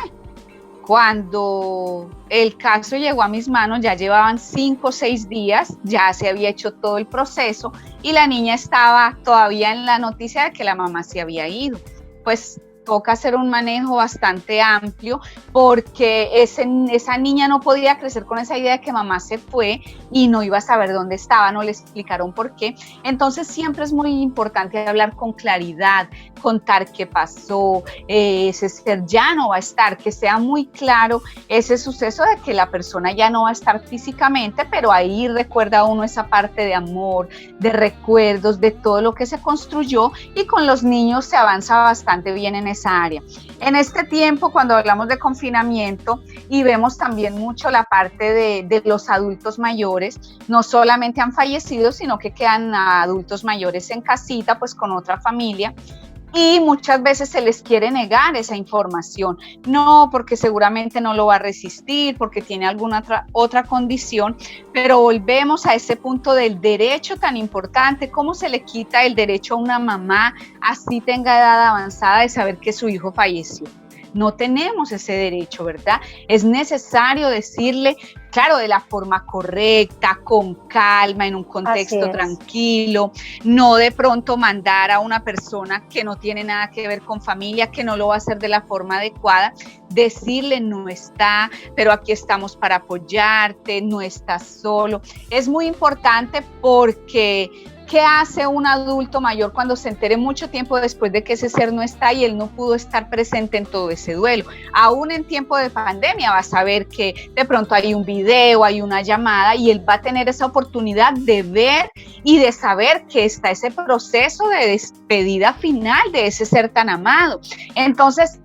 Cuando el caso llegó a mis manos, ya llevaban 5 o 6 días, ya se había hecho todo el proceso, y la niña estaba todavía en la noticia de que la mamá se había ido. Pues toca hacer un manejo bastante amplio porque esa niña no podía crecer con esa idea de que mamá se fue y no iba a saber dónde estaba, no le explicaron por qué. Entonces siempre es muy importante hablar con claridad, contar qué pasó, ese ser ya no va a estar, que sea muy claro ese suceso de que la persona ya no va a estar físicamente, pero ahí recuerda uno esa parte de amor, de recuerdos, de todo lo que se construyó, y con los niños se avanza bastante bien en esa área. En este tiempo, cuando hablamos de confinamiento y vemos también mucho la parte de los adultos mayores, no solamente han fallecido, sino que quedan adultos mayores en casita, pues con otra familia, y muchas veces se les quiere negar esa información, no, porque seguramente no lo va a resistir, porque tiene alguna otra condición, pero volvemos a ese punto del derecho tan importante. ¿Cómo se le quita el derecho a una mamá, así tenga edad avanzada, de saber que su hijo falleció? No tenemos ese derecho, ¿verdad? Es necesario decirle, claro, de la forma correcta, con calma, en un contexto tranquilo, no de pronto mandar a una persona que no tiene nada que ver con familia, que no lo va a hacer de la forma adecuada, decirle no está, pero aquí estamos para apoyarte, no estás solo. Es muy importante porque ¿qué hace un adulto mayor cuando se entere mucho tiempo después de que ese ser no está y él no pudo estar presente en todo ese duelo? Aún en tiempo de pandemia va a saber que de pronto hay un video, hay una llamada, y él va a tener esa oportunidad de ver y de saber que está ese proceso de despedida final de ese ser tan amado. Entonces,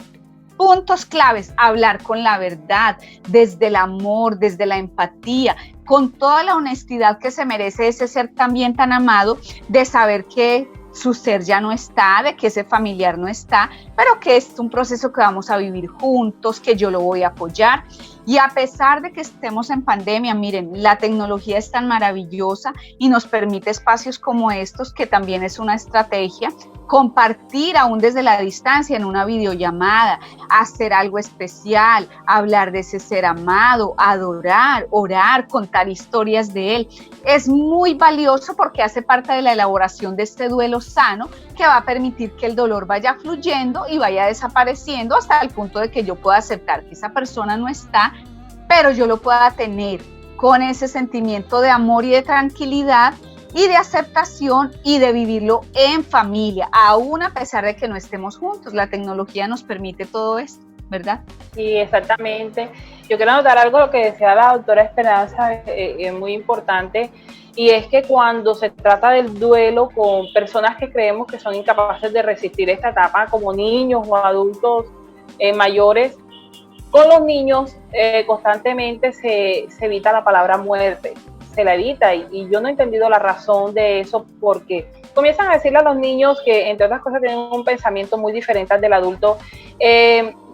puntos claves: hablar con la verdad, desde el amor, desde la empatía, con toda la honestidad que se merece ese ser también tan amado, de saber que su ser ya no está, de que ese familiar no está, pero que es un proceso que vamos a vivir juntos, que yo lo voy a apoyar. Y a pesar de que estemos en pandemia, miren, la tecnología es tan maravillosa y nos permite espacios como estos, que también es una estrategia, compartir aún desde la distancia en una videollamada, hacer algo especial, hablar de ese ser amado, adorar, orar, contar historias de él. Es muy valioso porque hace parte de la elaboración de este duelo sano, que va a permitir que el dolor vaya fluyendo y vaya desapareciendo hasta el punto de que yo pueda aceptar que esa persona no está, pero yo lo pueda tener con ese sentimiento de amor y de tranquilidad y de aceptación, y de vivirlo en familia, aún a pesar de que no estemos juntos. La tecnología nos permite todo esto, ¿verdad? Sí, exactamente. Yo quiero anotar algo, lo que decía la doctora Esperanza, es muy importante, y es que cuando se trata del duelo con personas que creemos que son incapaces de resistir esta etapa, como niños o adultos mayores, con los niños constantemente se evita la palabra muerte, se la evita, y yo no he entendido la razón de eso, porque comienzan a decirle a los niños que, entre otras cosas, tienen un pensamiento muy diferente al del adulto.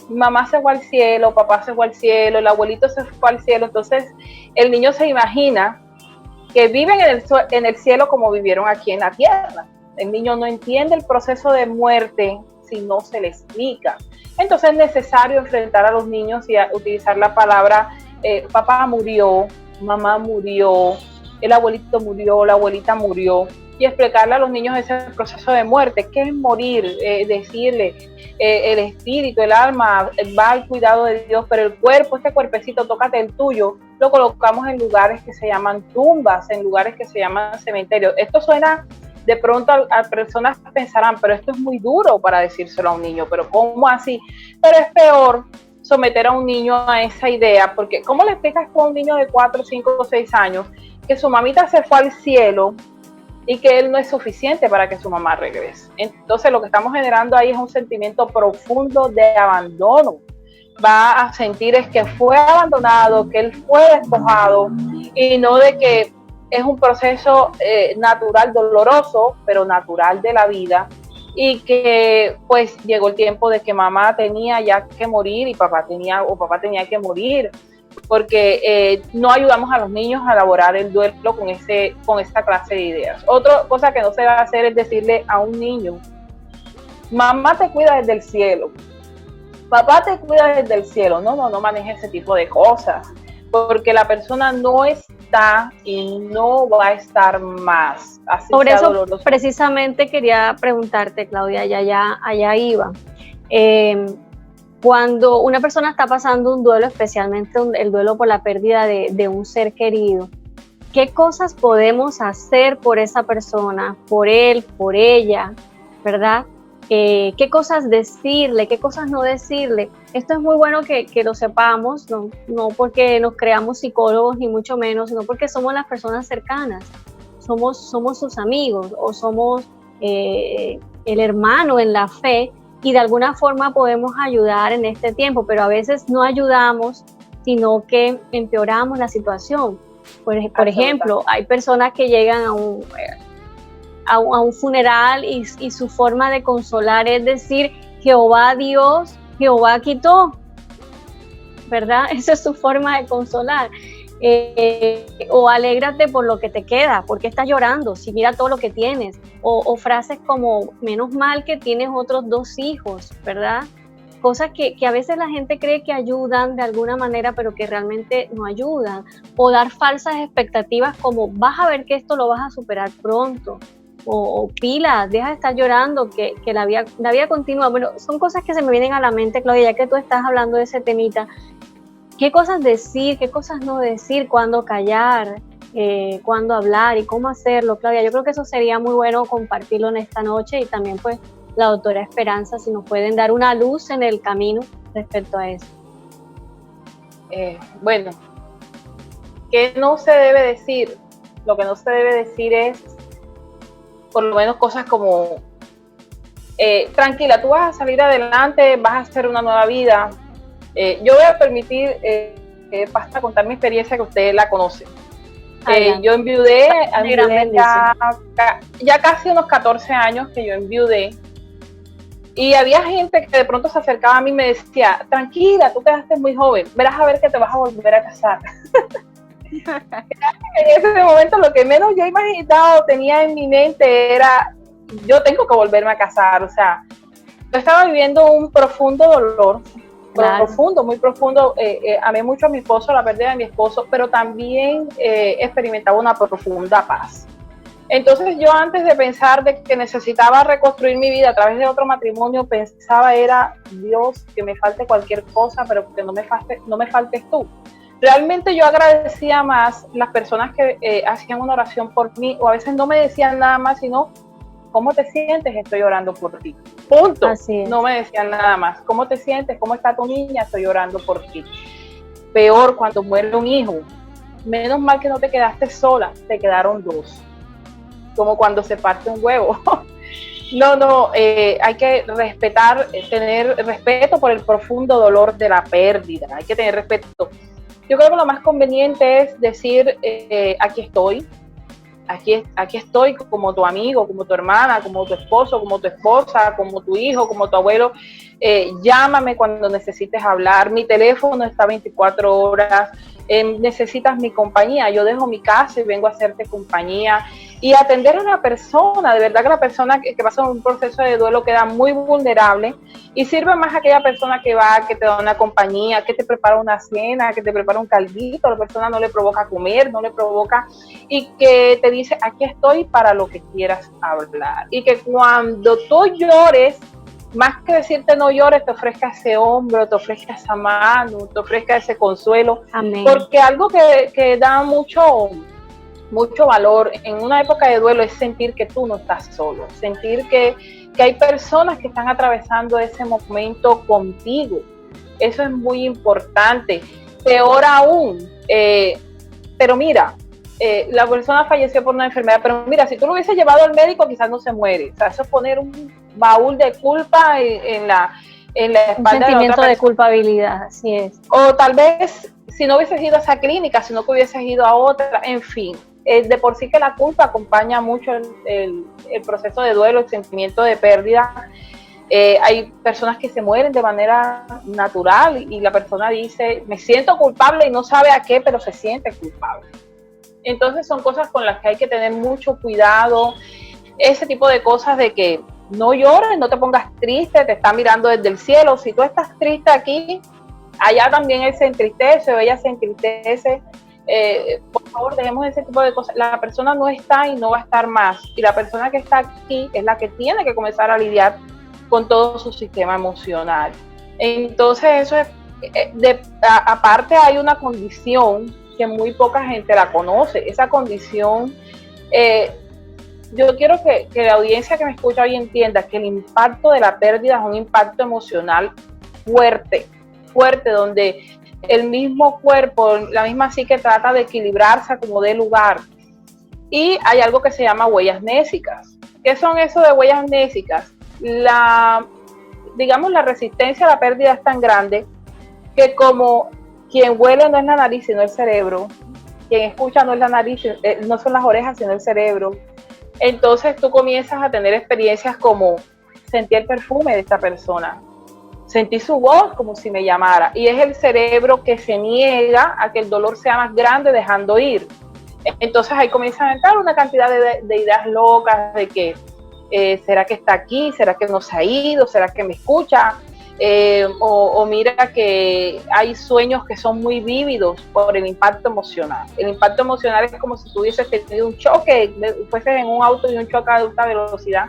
Mamá se fue al cielo, papá se fue al cielo, el abuelito se fue al cielo. Entonces el niño se imagina que viven en el cielo como vivieron aquí en la tierra. El niño no entiende el proceso de muerte si no se le explica. Entonces es necesario enfrentar a los niños y utilizar la palabra papá murió, mamá murió, el abuelito murió, la abuelita murió, y explicarle a los niños ese proceso de muerte. ¿Qué es morir? Decirle, el espíritu, el alma va al cuidado de Dios, pero el cuerpo, este cuerpecito, tócate el tuyo, lo colocamos en lugares que se llaman tumbas, en lugares que se llaman cementerios. Esto suena, de pronto a personas pensarán, pero esto es muy duro para decírselo a un niño, pero ¿cómo así? Pero es peor someter a un niño a esa idea, porque ¿cómo le explicas a un niño de 4, 5 o 6 años que su mamita se fue al cielo y que él no es suficiente para que su mamá regrese? Entonces lo que estamos generando ahí es un sentimiento profundo de abandono. Va a sentir es que fue abandonado, que él fue despojado, y no de que es un proceso natural, doloroso, pero natural de la vida, y que pues llegó el tiempo de que mamá tenía ya que morir y papá tenía que morir, porque no ayudamos a los niños a elaborar el duelo con esta clase de ideas. Otra cosa que no se va a hacer es decirle a un niño, mamá te cuida desde el cielo, papá te cuida desde el cielo. No maneje ese tipo de cosas, porque la persona no está está y no va a estar más. Así Por sea eso doloroso. precisamente quería preguntarte, Claudia, allá iba. Cuando una persona está pasando un duelo, especialmente el duelo por la pérdida de un ser querido, ¿qué cosas podemos hacer por esa persona, por él, por ella, verdad? ¿Qué cosas decirle, qué cosas no decirle? Esto es muy bueno que lo sepamos, no porque nos creamos psicólogos ni mucho menos, sino porque somos las personas cercanas, somos sus amigos o somos el hermano en la fe, y de alguna forma podemos ayudar en este tiempo, pero a veces no ayudamos, sino que empeoramos la situación. Por ejemplo, hay personas que llegan a un funeral y su forma de consolar es decir, Jehová Dios, Jehová quitó, ¿verdad? Esa es su forma de consolar. O alégrate por lo que te queda, porque estás llorando, si mira todo lo que tienes, o frases como menos mal que tienes otros 2 hijos, ¿verdad? Cosas que a veces la gente cree que ayudan de alguna manera, pero que realmente no ayudan, o dar falsas expectativas como vas a ver que esto lo vas a superar pronto, o pila, deja de estar llorando, que la vida continúa. Bueno, son cosas que se me vienen a la mente, Claudia, ya que tú estás hablando de ese temita. ¿Qué cosas decir, qué cosas no decir, cuándo callar, cuándo hablar y cómo hacerlo, Claudia? Yo creo que eso sería muy bueno compartirlo en esta noche, y también pues la doctora Esperanza, si nos pueden dar una luz en el camino respecto a eso. Bueno, ¿qué no se debe decir? Lo que no se debe decir es, por lo menos, cosas como, tranquila, tú vas a salir adelante, vas a hacer una nueva vida. Yo voy a permitir, para contar mi experiencia, que usted la conoce. Yo enviudé ya casi unos 14 años que yo enviudé, y había gente que de pronto se acercaba a mí y me decía, tranquila, tú quedaste muy joven, verás a ver que te vas a volver a casar. En ese momento lo que menos yo imaginaba, tenía en mi mente era, yo tengo que volverme a casar. O sea, yo estaba viviendo un profundo dolor, claro, muy profundo. Amé mucho a mi esposo, la pérdida de mi esposo, pero también experimentaba una profunda paz. Entonces yo, antes de pensar de que necesitaba reconstruir mi vida a través de otro matrimonio, pensaba era, Dios, que me falte cualquier cosa, pero que no me faltes tú. Realmente yo agradecía más las personas que hacían una oración por mí, o a veces no me decían nada más, sino, ¿cómo te sientes? Estoy orando por ti. Punto. No me decían nada más. ¿Cómo te sientes? ¿Cómo está tu niña? Estoy orando por ti. Peor cuando muere un hijo. Menos mal que no te quedaste sola, te quedaron 2. Como cuando se parte un huevo. Hay que respetar, tener respeto por el profundo dolor de la pérdida. Hay que tener respeto. Yo creo que lo más conveniente es decir, aquí estoy como tu amigo, como tu hermana, como tu esposo, como tu esposa, como tu hijo, como tu abuelo. Llámame cuando necesites hablar. Mi teléfono está 24 horas. Necesitas mi compañía. Yo dejo mi casa y vengo a hacerte compañía. Y atender a una persona, de verdad que la persona que pasa un proceso de duelo queda muy vulnerable, y sirve más aquella persona que va, que te da una compañía, que te prepara una cena, que te prepara un caldito. La persona no le provoca comer, no le provoca, y que te dice, aquí estoy para lo que quieras hablar. Y que cuando tú llores, más que decirte no llores, te ofrezca ese hombro, te ofrezca esa mano, te ofrezca ese consuelo. Amén. Porque algo que da mucho valor en una época de duelo es sentir que tú no estás solo, sentir que hay personas que están atravesando ese momento contigo. Eso es muy importante. Peor aún, pero mira, la persona falleció por una enfermedad, pero mira, si tú lo hubieses llevado al médico, quizás no se muere. O sea, eso es poner un baúl de culpa en la espalda. Un sentimiento de culpabilidad, así es. O tal vez, si no hubieses ido a esa clínica, sino que hubieses ido a otra, en fin. De por sí que la culpa acompaña mucho el proceso de duelo, el sentimiento de pérdida. Hay personas que se mueren de manera natural y la persona dice, me siento culpable, y no sabe a qué, pero se siente culpable. Entonces son cosas con las que hay que tener mucho cuidado. Ese tipo de cosas de que no llores, no te pongas triste, te está mirando desde el cielo. Si tú estás triste aquí, allá también él se entristece o ella se entristece. Por favor, dejemos ese tipo de cosas. La persona no está y no va a estar más. Y la persona que está aquí es la que tiene que comenzar a lidiar con todo su sistema emocional. Entonces, eso es, aparte hay una condición que muy poca gente la conoce. Esa condición, yo quiero que la audiencia que me escucha hoy entienda que el impacto de la pérdida es un impacto emocional fuerte, donde el mismo cuerpo, la misma psique trata de equilibrarse como dé lugar. Y hay algo que se llama huellas nésicas. ¿Qué son eso de huellas nésicas? La resistencia a la pérdida es tan grande que como quien huele no es la nariz sino el cerebro, quien escucha no es la nariz, no son las orejas sino el cerebro, entonces tú comienzas a tener experiencias como sentir el perfume de esta persona, sentí su voz como si me llamara, y es el cerebro que se niega a que el dolor sea más grande dejando ir. Entonces ahí comienzan a entrar una cantidad de ideas locas de que ¿será que está aquí? ¿Será que no se ha ido? ¿Será que me escucha? O mira que hay sueños que son muy vívidos por el impacto emocional. El impacto emocional es como si tuvieses tenido un choque, fueses en un auto y un choque a alta velocidad.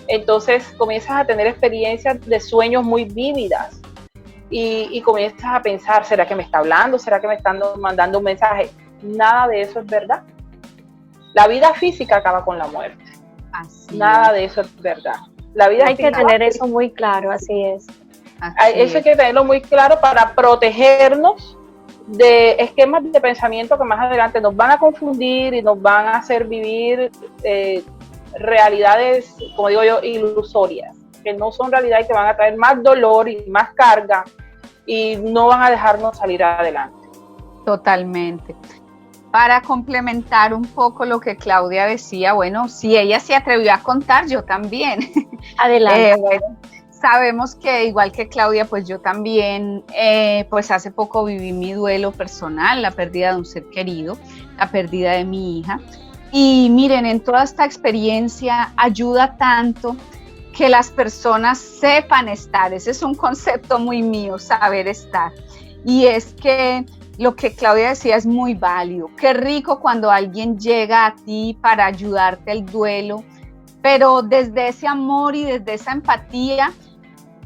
Entonces comienzas a tener experiencias de sueños muy vívidas y comienzas a pensar, ¿será que me está hablando? ¿Será que me están mandando un mensaje? Nada de eso es verdad. La vida física acaba con la muerte. Nada de eso es verdad. La vida hay que tener eso muy claro, así es. Eso hay que tenerlo muy claro para protegernos de esquemas de pensamiento que más adelante nos van a confundir y nos van a hacer vivir realidades, como digo yo, ilusorias, que no son realidad y que van a traer más dolor y más carga y no van a dejarnos salir adelante. Totalmente. Para complementar un poco lo que Claudia decía, bueno, si ella se atrevió a contar, yo también. Adelante. Bueno, sabemos que igual que Claudia, pues yo también, pues hace poco viví mi duelo personal, la pérdida de un ser querido, la pérdida de mi hija. Y miren, en toda esta experiencia ayuda tanto que las personas sepan estar. Ese es un concepto muy mío, saber estar. Y es que lo que Claudia decía es muy válido. Qué rico cuando alguien llega a ti para ayudarte al duelo, pero desde ese amor y desde esa empatía,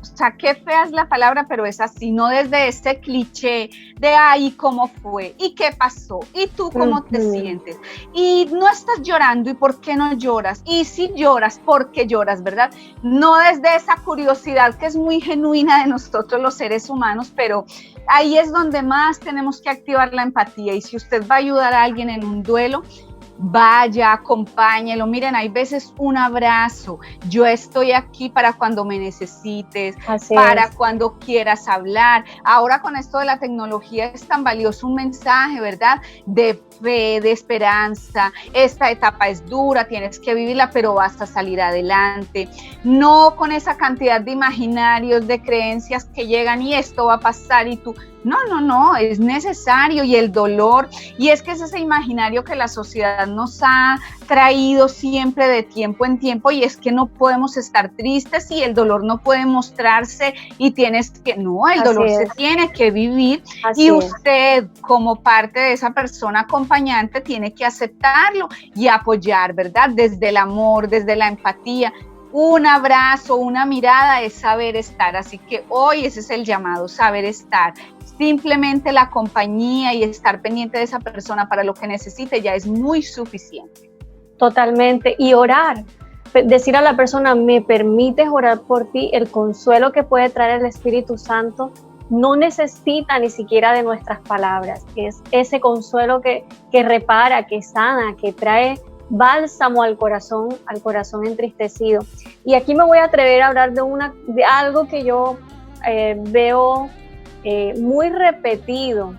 o sea, qué fea es la palabra, pero es así, no desde ese cliché de ay, ¿cómo fue? ¿Y qué pasó? ¿Y tú cómo te sientes? Y no estás llorando, ¿y por qué no lloras? Y si lloras, ¿por qué lloras, verdad? No desde esa curiosidad que es muy genuina de nosotros los seres humanos, pero ahí es donde más tenemos que activar la empatía. Y si usted va a ayudar a alguien en un duelo, vaya, acompáñelo. Miren, hay veces un abrazo. Yo estoy aquí para cuando me necesites, para cuando quieras hablar. Ahora con esto de la tecnología es tan valioso un mensaje, ¿verdad? De fe, de esperanza. Esta etapa es dura, tienes que vivirla, pero vas a salir adelante. No con esa cantidad de imaginarios, de creencias que llegan y esto va a pasar y tú... No, es necesario y el dolor, y es que es ese imaginario que la sociedad nos ha traído siempre de tiempo en tiempo, y es que no podemos estar tristes y el dolor no puede mostrarse y tienes que, no, el dolor se tiene que vivir y usted como parte de esa persona acompañante tiene que aceptarlo y apoyar, ¿verdad? Desde el amor, desde la empatía. Un abrazo, una mirada es saber estar, así que hoy ese es el llamado, saber estar. Simplemente la compañía y estar pendiente de esa persona para lo que necesite ya es muy suficiente. Totalmente, y orar, decir a la persona, ¿me permites orar por ti? El consuelo que puede traer el Espíritu Santo no necesita ni siquiera de nuestras palabras, es ese consuelo que repara, que sana, que trae bálsamo al corazón entristecido. Y aquí me voy a atrever a hablar de algo que yo veo muy repetido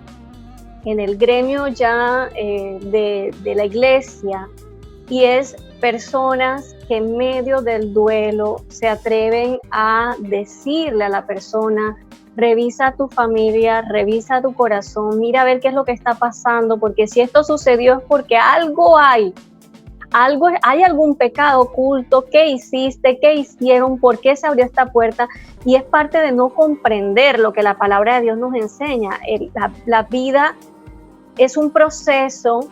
en el gremio ya de la iglesia, y es personas que en medio del duelo se atreven a decirle a la persona, revisa tu familia, revisa tu corazón, mira a ver qué es lo que está pasando, porque si esto sucedió es porque algo hay algún pecado oculto, ¿qué hiciste? ¿Qué hicieron? ¿Por qué se abrió esta puerta? Y es parte de no comprender lo que la palabra de Dios nos enseña. La vida es un proceso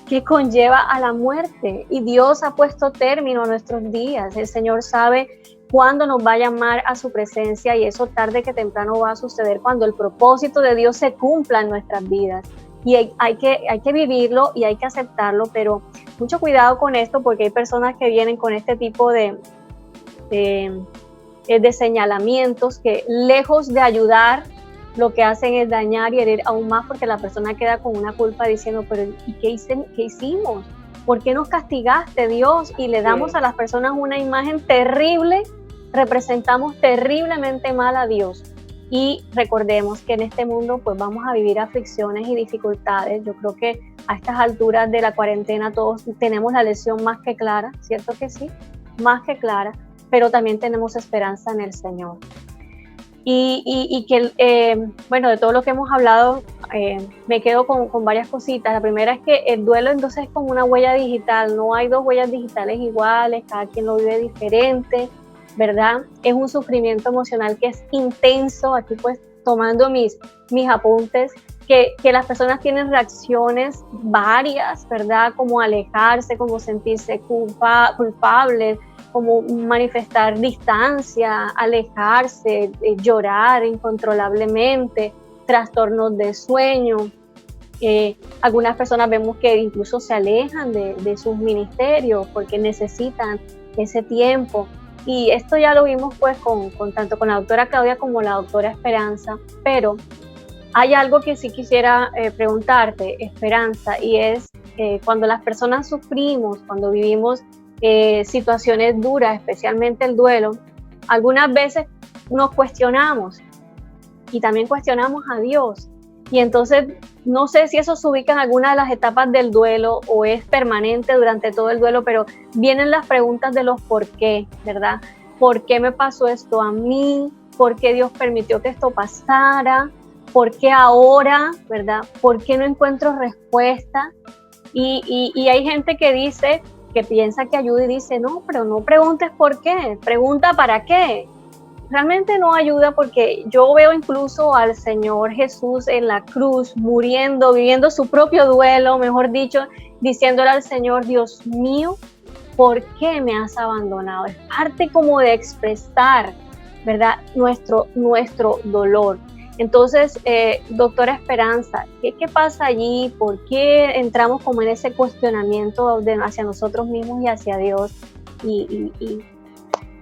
que conlleva a la muerte, y Dios ha puesto término a nuestros días. El Señor sabe cuándo nos va a llamar a su presencia, y eso tarde que temprano va a suceder cuando el propósito de Dios se cumpla en nuestras vidas. Y hay que vivirlo y hay que aceptarlo, pero mucho cuidado con esto, porque hay personas que vienen con este tipo de señalamientos que, lejos de ayudar, lo que hacen es dañar y herir aún más, porque la persona queda con una culpa diciendo, pero ¿y qué hicimos? ¿Por qué nos castigaste, Dios? Y le damos a las personas una imagen terrible, representamos terriblemente mal a Dios. Y recordemos que en este mundo pues vamos a vivir aflicciones y dificultades. Yo creo que a estas alturas de la cuarentena todos tenemos la lección más que clara, ¿cierto que sí? Más que clara, pero también tenemos esperanza en el Señor. Y que, bueno, de todo lo que hemos hablado, me quedo con varias cositas. La primera es que el duelo entonces es como una huella digital, no hay dos huellas digitales iguales, cada quien lo vive diferente, ¿verdad? Es un sufrimiento emocional que es intenso. Aquí pues tomando mis apuntes, que las personas tienen reacciones varias, ¿verdad? Como alejarse, como sentirse culpables, como manifestar distancia, alejarse, llorar incontrolablemente, trastornos de sueño. Algunas personas vemos que incluso se alejan de sus ministerios porque necesitan ese tiempo. Y esto ya lo vimos pues tanto con la doctora Claudia como la doctora Esperanza, pero hay algo que sí quisiera preguntarte, Esperanza, y es cuando las personas sufrimos, cuando vivimos situaciones duras, especialmente el duelo, algunas veces nos cuestionamos y también cuestionamos a Dios, y entonces no sé si eso se ubica en alguna de las etapas del duelo o es permanente durante todo el duelo, pero vienen las preguntas de los por qué, ¿verdad? ¿Por qué me pasó esto a mí? ¿Por qué Dios permitió que esto pasara? ¿Por qué ahora? ¿Verdad? ¿Por qué no encuentro respuesta? Y hay gente que piensa que ayuda y dice, no, pero no preguntes por qué, pregunta para qué. Realmente no ayuda, porque yo veo incluso al Señor Jesús en la cruz, muriendo, viviendo su propio duelo, mejor dicho, diciéndole al Señor, Dios mío, ¿por qué me has abandonado? Es parte como de expresar, ¿verdad?, nuestro dolor. Entonces, doctora Esperanza, ¿qué pasa allí? ¿Por qué entramos como en ese cuestionamiento hacia nosotros mismos y hacia Dios? Y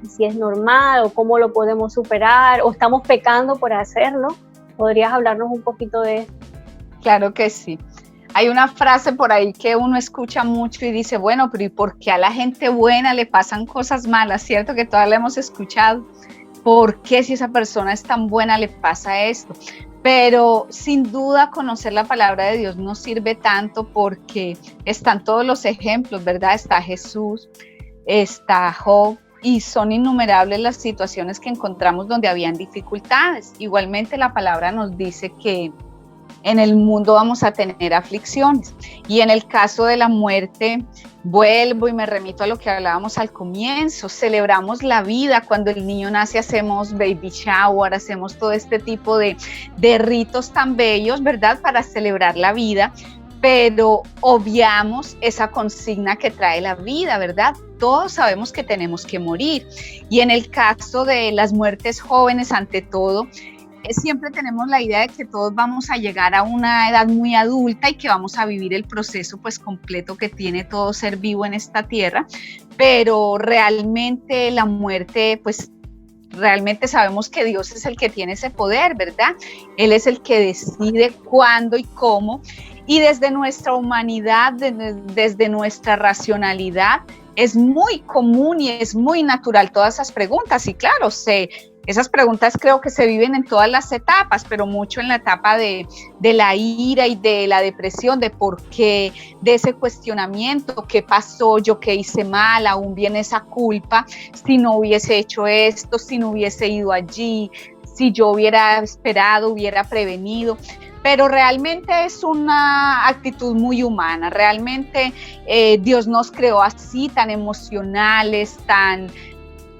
si es normal o cómo lo podemos superar, o estamos pecando por hacerlo. ¿Podrías hablarnos un poquito de esto? Claro que sí. Hay una frase por ahí que uno escucha mucho y dice, bueno, pero ¿y por qué a la gente buena le pasan cosas malas? ¿Cierto que todas la hemos escuchado? ¿Por qué si esa persona es tan buena le pasa esto? Pero sin duda conocer la palabra de Dios nos sirve tanto, porque están todos los ejemplos, ¿verdad? Está Jesús, está Job, y son innumerables las situaciones que encontramos donde habían dificultades. Igualmente la palabra nos dice que en el mundo vamos a tener aflicciones, y en el caso de la muerte vuelvo y me remito a lo que hablábamos al comienzo. Celebramos la vida, cuando el niño nace hacemos baby shower, hacemos todo este tipo de ritos tan bellos, ¿verdad?, para celebrar la vida, pero obviamos esa consigna que trae la vida, ¿verdad? Todos sabemos que tenemos que morir, y en el caso de las muertes jóvenes, ante todo, siempre tenemos la idea de que todos vamos a llegar a una edad muy adulta y que vamos a vivir el proceso pues completo que tiene todo ser vivo en esta tierra, pero realmente la muerte, pues realmente sabemos que Dios es el que tiene ese poder, ¿verdad? Él es el que decide cuándo y cómo, y desde nuestra humanidad, desde nuestra racionalidad, es muy común y es muy natural todas esas preguntas. Y claro, esas preguntas creo que se viven en todas las etapas, pero mucho en la etapa de la ira y de la depresión, de por qué, de ese cuestionamiento, qué pasó, yo qué hice mal, aún viene esa culpa, si no hubiese hecho esto, si no hubiese ido allí, si yo hubiera esperado, hubiera prevenido. Pero realmente es una actitud muy humana. Realmente Dios nos creó así, tan emocionales, tan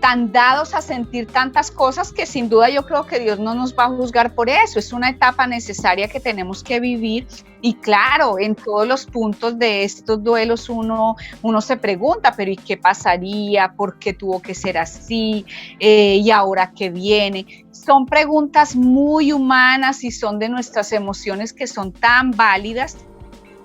tan dados a sentir tantas cosas que sin duda yo creo que Dios no nos va a juzgar por eso. Es una etapa necesaria que tenemos que vivir y claro, en todos los puntos de estos duelos uno se pregunta, pero ¿y qué pasaría? ¿Por qué tuvo que ser así? ¿Y ahora qué viene? Son preguntas muy humanas y son de nuestras emociones que son tan válidas,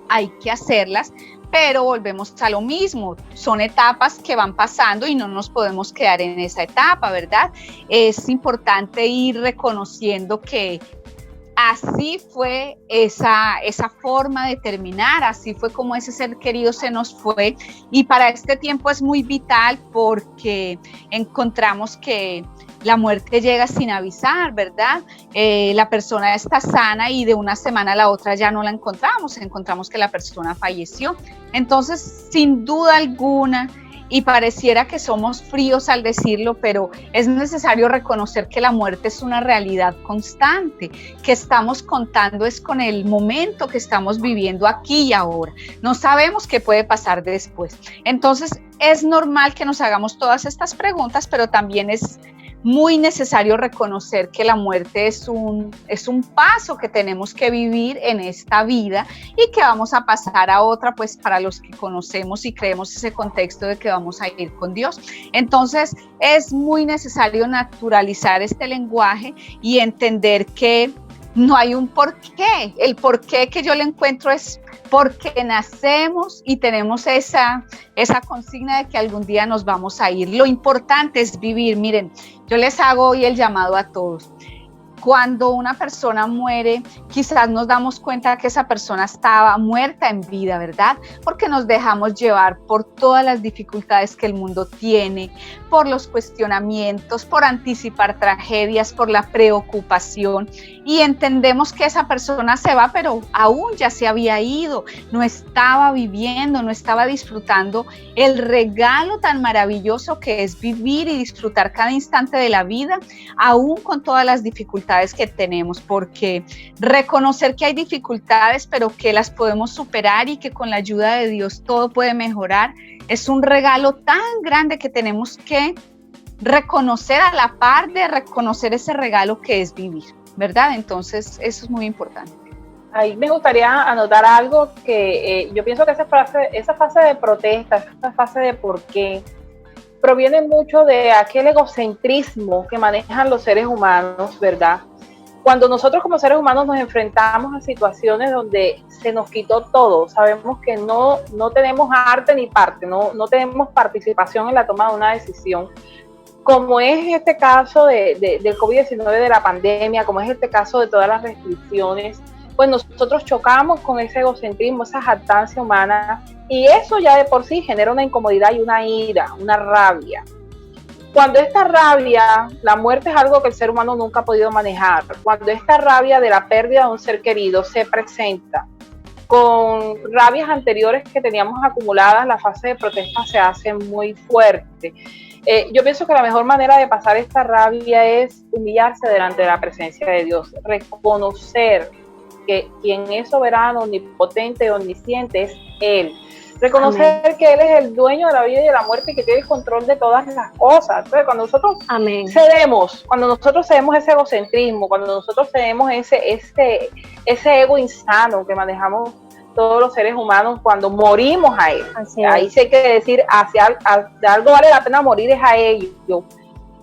hay que hacerlas. Pero volvemos a lo mismo, son etapas que van pasando y no nos podemos quedar en esa etapa, ¿verdad? Es importante ir reconociendo que así fue esa forma de terminar, así fue como ese ser querido se nos fue y para este tiempo es muy vital porque encontramos que la muerte llega sin avisar, ¿verdad? La persona está sana y de una semana a la otra ya no la encontramos que la persona falleció. Entonces, sin duda alguna, y pareciera que somos fríos al decirlo, pero es necesario reconocer que la muerte es una realidad constante, que estamos contando es con el momento que estamos viviendo aquí y ahora. No sabemos qué puede pasar después. Entonces, es normal que nos hagamos todas estas preguntas, pero también es muy necesario reconocer que la muerte es un paso que tenemos que vivir en esta vida y que vamos a pasar a otra, pues para los que conocemos y creemos ese contexto de que vamos a ir con Dios. Entonces es muy necesario naturalizar este lenguaje y entender que no hay un porqué. El porqué que yo le encuentro es porque nacemos y tenemos esa consigna de que algún día nos vamos a ir. Lo importante es vivir. Miren, yo les hago hoy el llamado a todos. Cuando una persona muere, quizás nos damos cuenta que esa persona estaba muerta en vida, ¿verdad? Porque nos dejamos llevar por todas las dificultades que el mundo tiene, por los cuestionamientos, por anticipar tragedias, por la preocupación y entendemos que esa persona se va, pero aún ya se había ido, no estaba viviendo, no estaba disfrutando el regalo tan maravilloso que es vivir y disfrutar cada instante de la vida, aún con todas las dificultades que tenemos, porque reconocer que hay dificultades, pero que las podemos superar y que con la ayuda de Dios todo puede mejorar, es un regalo tan grande que tenemos que reconocer a la par de reconocer ese regalo que es vivir, ¿verdad? Entonces, eso es muy importante. Ahí me gustaría anotar algo que yo pienso que esa fase de protesta, esa fase de por qué, proviene mucho de aquel egocentrismo que manejan los seres humanos, ¿verdad? Cuando nosotros como seres humanos nos enfrentamos a situaciones donde se nos quitó todo, sabemos que no tenemos arte ni parte, no tenemos participación en la toma de una decisión, como es este caso del COVID-19, de la pandemia, como es este caso de todas las restricciones, pues nosotros chocamos con ese egocentrismo, esa jactancia humana, y eso ya de por sí genera una incomodidad y una ira, una rabia. Cuando esta rabia, la muerte es algo que el ser humano nunca ha podido manejar, cuando esta rabia de la pérdida de un ser querido se presenta con rabias anteriores que teníamos acumuladas, la fase de protesta se hace muy fuerte. Yo pienso que la mejor manera de pasar esta rabia es humillarse delante de la presencia de Dios, reconocer que quien es soberano, omnipotente, omnisciente es Él. Reconocer Amén. Que Él es el dueño de la vida y de la muerte y que tiene el control de todas las cosas. Entonces, cuando nosotros cedemos ese egocentrismo, cuando nosotros cedemos ese ego insano que manejamos todos los seres humanos cuando morimos a Él. Ahí sí hay que decir, de algo vale la pena morir es a ello.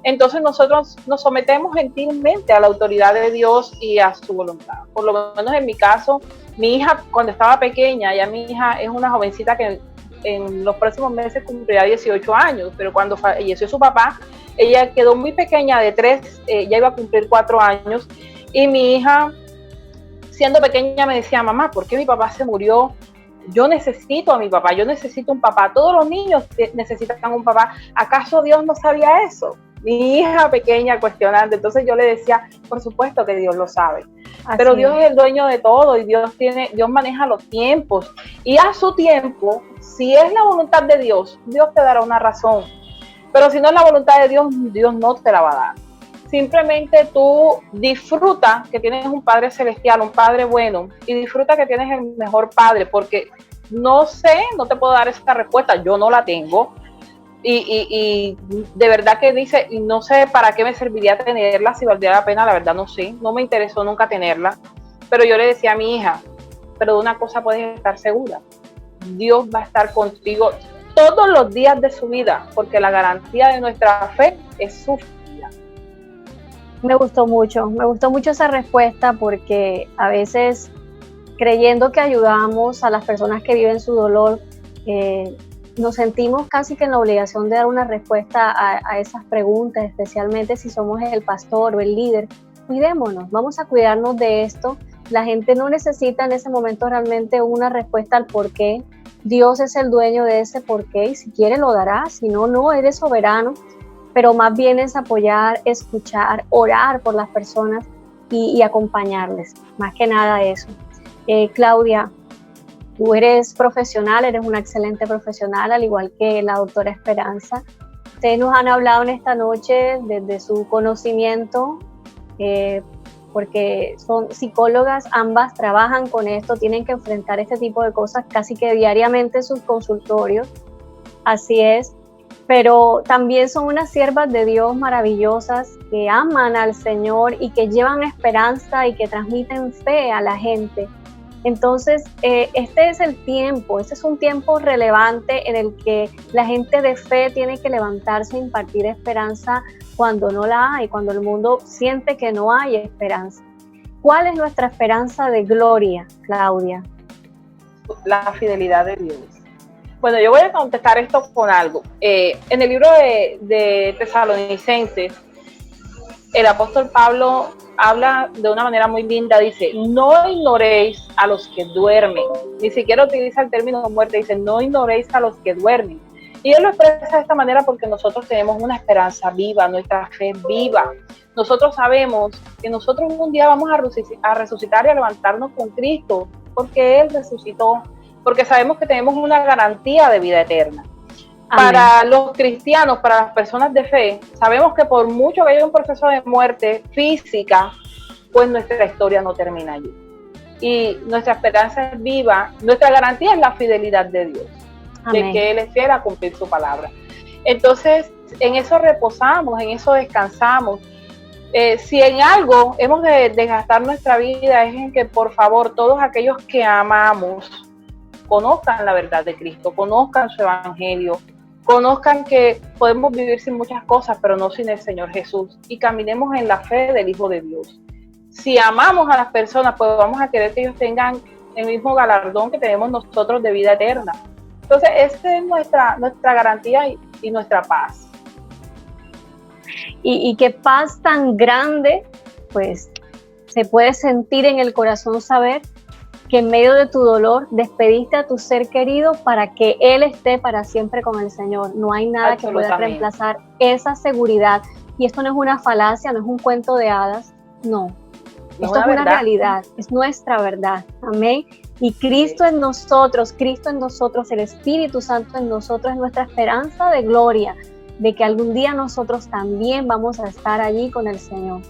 Entonces nosotros nos sometemos gentilmente a la autoridad de Dios y a su voluntad. Por lo menos en mi caso, mi hija cuando estaba pequeña, ya mi hija es una jovencita que en los próximos meses cumplirá 18 años, pero cuando falleció su papá, ella quedó muy pequeña, de 3, ya iba a cumplir 4 años, y mi hija, siendo pequeña, me decía, mamá, ¿por qué mi papá se murió? Yo necesito a mi papá, yo necesito un papá, todos los niños necesitan un papá, ¿acaso Dios no sabía eso? Mi hija pequeña cuestionando, entonces yo le decía, por supuesto que Dios lo sabe, pero Dios es el dueño de todo y Dios maneja los tiempos y a su tiempo, si es la voluntad de Dios, Dios te dará una razón, pero si no es la voluntad de Dios, Dios no te la va a dar. Simplemente tú disfruta que tienes un Padre celestial, un Padre bueno, y disfruta que tienes el mejor Padre, porque no sé, no te puedo dar esta respuesta, yo no la tengo, y de verdad que dice, y no sé para qué me serviría tenerla, si valdría la pena, la verdad no sé, no me interesó nunca tenerla, pero yo le decía a mi hija, pero de una cosa puedes estar segura, Dios va a estar contigo todos los días de su vida, porque la garantía de nuestra fe es su vida. Me gustó mucho esa respuesta, porque a veces, creyendo que ayudamos a las personas que viven su dolor, nos sentimos casi que en la obligación de dar una respuesta a esas preguntas, especialmente si somos el pastor o el líder. Cuidémonos, vamos a cuidarnos de esto. La gente no necesita en ese momento realmente una respuesta al por qué. Dios es el dueño de ese por qué, y si quiere lo dará, si no, no, Él es soberano. Pero más bien es apoyar, escuchar, orar por las personas y acompañarles, más que nada eso. Claudia, tú eres profesional, eres una excelente profesional, al igual que la doctora Esperanza. Ustedes nos han hablado en esta noche desde su conocimiento, porque son psicólogas, ambas trabajan con esto, tienen que enfrentar este tipo de cosas casi que diariamente en sus consultorios, así es, pero también son unas siervas de Dios maravillosas que aman al Señor y que llevan esperanza y que transmiten fe a la gente. Entonces, este es el tiempo, este es un tiempo relevante en el que la gente de fe tiene que levantarse e impartir esperanza cuando no la hay, cuando el mundo siente que no hay esperanza. ¿Cuál es nuestra esperanza de gloria, Claudia? La fidelidad de Dios. Bueno, yo voy a contestar esto con algo. En el libro de Tesalonicenses, el apóstol Pablo habla de una manera muy linda, dice, no ignoréis a los que duermen, ni siquiera utiliza el término muerte, dice, no ignoréis a los que duermen. Y él lo expresa de esta manera porque nosotros tenemos una esperanza viva, nuestra fe viva. Nosotros sabemos que nosotros un día vamos a resucitar y a levantarnos con Cristo, porque Él resucitó, porque sabemos que tenemos una garantía de vida eterna. Amén. Para los cristianos, para las personas de fe, sabemos que por mucho que haya un proceso de muerte física, pues nuestra historia no termina allí. Y nuestra esperanza es viva, nuestra garantía es la fidelidad de Dios, Amén. De que Él es fiel a cumplir su palabra. Entonces, en eso reposamos, en eso descansamos. Si en algo hemos de gastar nuestra vida es en que, por favor, todos aquellos que amamos conozcan la verdad de Cristo, conozcan su evangelio, conozcan que podemos vivir sin muchas cosas, pero no sin el Señor Jesús, y caminemos en la fe del Hijo de Dios. Si amamos a las personas, pues vamos a querer que ellos tengan el mismo galardón que tenemos nosotros de vida eterna. Entonces, esta es nuestra garantía y nuestra paz. Y qué paz tan grande, pues, se puede sentir en el corazón saber que en medio de tu dolor despediste a tu ser querido para que Él esté para siempre con el Señor. No hay nada que pueda reemplazar esa seguridad. Y esto no es una falacia, no es un cuento de hadas, no. Esto es una realidad, es nuestra verdad. Amén. Y Cristo en nosotros, el Espíritu Santo en nosotros es nuestra esperanza de gloria, de que algún día nosotros también vamos a estar allí con el Señor.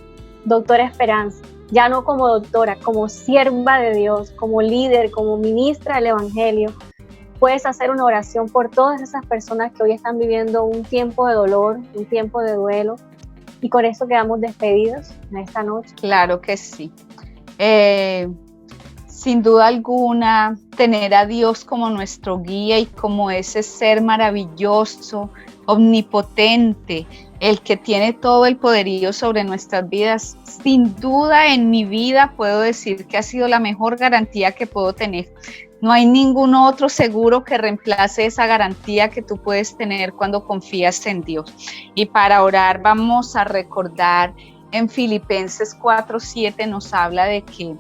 Doctora Esperanza, ya no como doctora, como sierva de Dios, como líder, como ministra del Evangelio, puedes hacer una oración por todas esas personas que hoy están viviendo un tiempo de dolor, un tiempo de duelo, y con eso quedamos despedidos en esta noche. Claro que sí. Sin duda alguna, tener a Dios como nuestro guía y como ese ser maravilloso, omnipotente, el que tiene todo el poderío sobre nuestras vidas, sin duda en mi vida puedo decir que ha sido la mejor garantía que puedo tener. No hay ningún otro seguro que reemplace esa garantía que tú puedes tener cuando confías en Dios. Y para orar vamos a recordar en Filipenses 4:7 nos habla de que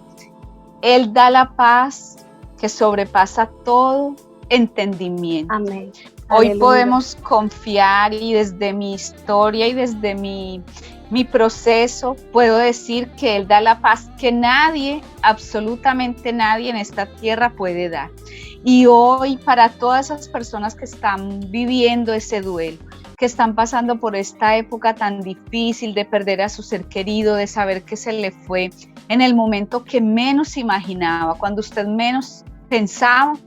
Él da la paz que sobrepasa todo entendimiento. Amén. Hoy Aleluya. podemos confiar y desde mi historia y desde mi proceso puedo decir que Él da la paz que nadie, absolutamente nadie en esta tierra puede dar. Y hoy para todas esas personas que están viviendo ese duelo, que están pasando por esta época tan difícil de perder a su ser querido, de saber que se le fue en el momento que menos imaginaba, cuando usted menos pensaba,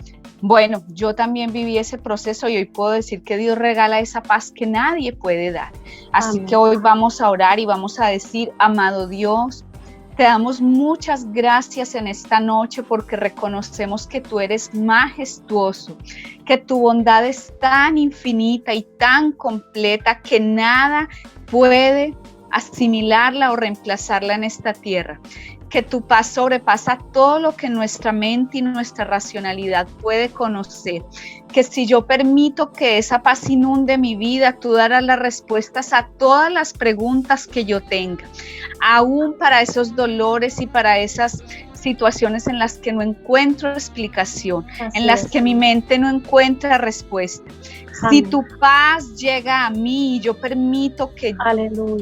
Bueno, yo también viví ese proceso y hoy puedo decir que Dios regala esa paz que nadie puede dar. Así Amén. que hoy vamos a orar y vamos a decir, amado Dios, te damos muchas gracias en esta noche porque reconocemos que tú eres majestuoso, que tu bondad es tan infinita y tan completa que nada puede asimilarla o reemplazarla en esta tierra. Que tu paz sobrepasa todo lo que nuestra mente y nuestra racionalidad puede conocer. Que si yo permito que esa paz inunde mi vida, tú darás las respuestas a todas las preguntas que yo tenga, aún para esos dolores y para esas situaciones en las que no encuentro explicación, en las que mi mente no encuentra respuesta. Si tu paz llega a mí y yo permito que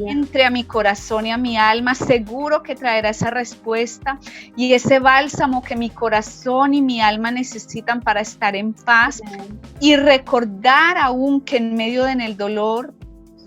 entre a mi corazón y a mi alma, seguro que traerá esa respuesta y ese bálsamo que mi corazón y mi alma necesitan para estar en paz. Amén. Y recordar aún que en medio del dolor,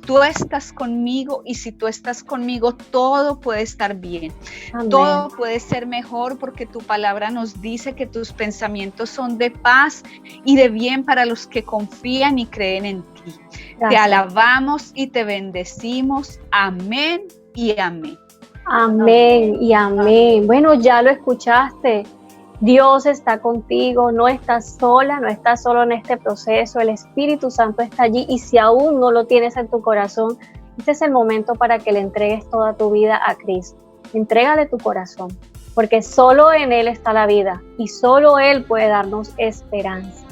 tú estás conmigo y si tú estás conmigo, todo puede estar bien. Amén. Todo puede ser mejor porque tu palabra nos dice que tus pensamientos son de paz y de bien para los que confían y creen en ti. Gracias. Te alabamos y te bendecimos. Amén y amén. Amén y amén. Bueno, ya lo escuchaste. Dios está contigo, no estás sola, no estás solo en este proceso, el Espíritu Santo está allí y si aún no lo tienes en tu corazón, este es el momento para que le entregues toda tu vida a Cristo. Entrégale tu corazón, porque solo en Él está la vida y solo Él puede darnos esperanza.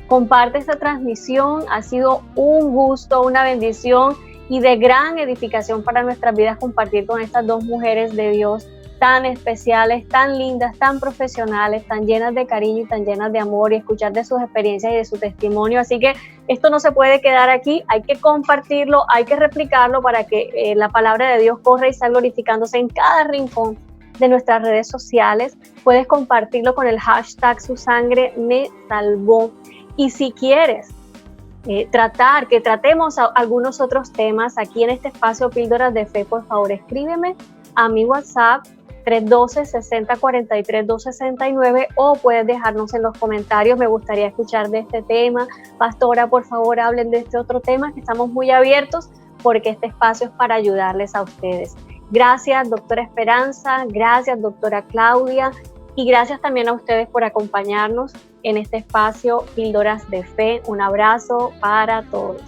Comparte esta transmisión, ha sido un gusto, una bendición y de gran edificación para nuestras vidas compartir con estas dos mujeres de Dios tan especiales, tan lindas, tan profesionales, tan llenas de cariño y tan llenas de amor y escuchar de sus experiencias y de su testimonio. Así que esto no se puede quedar aquí, hay que compartirlo, hay que replicarlo para que la palabra de Dios corra y salga glorificándose en cada rincón de nuestras redes sociales. Puedes compartirlo con el hashtag Su Sangre Me Salvó. Y si quieres que tratemos algunos otros temas aquí en este espacio Píldoras de Fe, por favor escríbeme a mi WhatsApp 312-6043-269 o puedes dejarnos en los comentarios, me gustaría escuchar de este tema, pastora, por favor hablen de este otro tema, que estamos muy abiertos porque este espacio es para ayudarles a ustedes. Gracias, doctora Esperanza, gracias, doctora Claudia, y gracias también a ustedes por acompañarnos en este espacio Píldoras de Fe. Un abrazo para todos.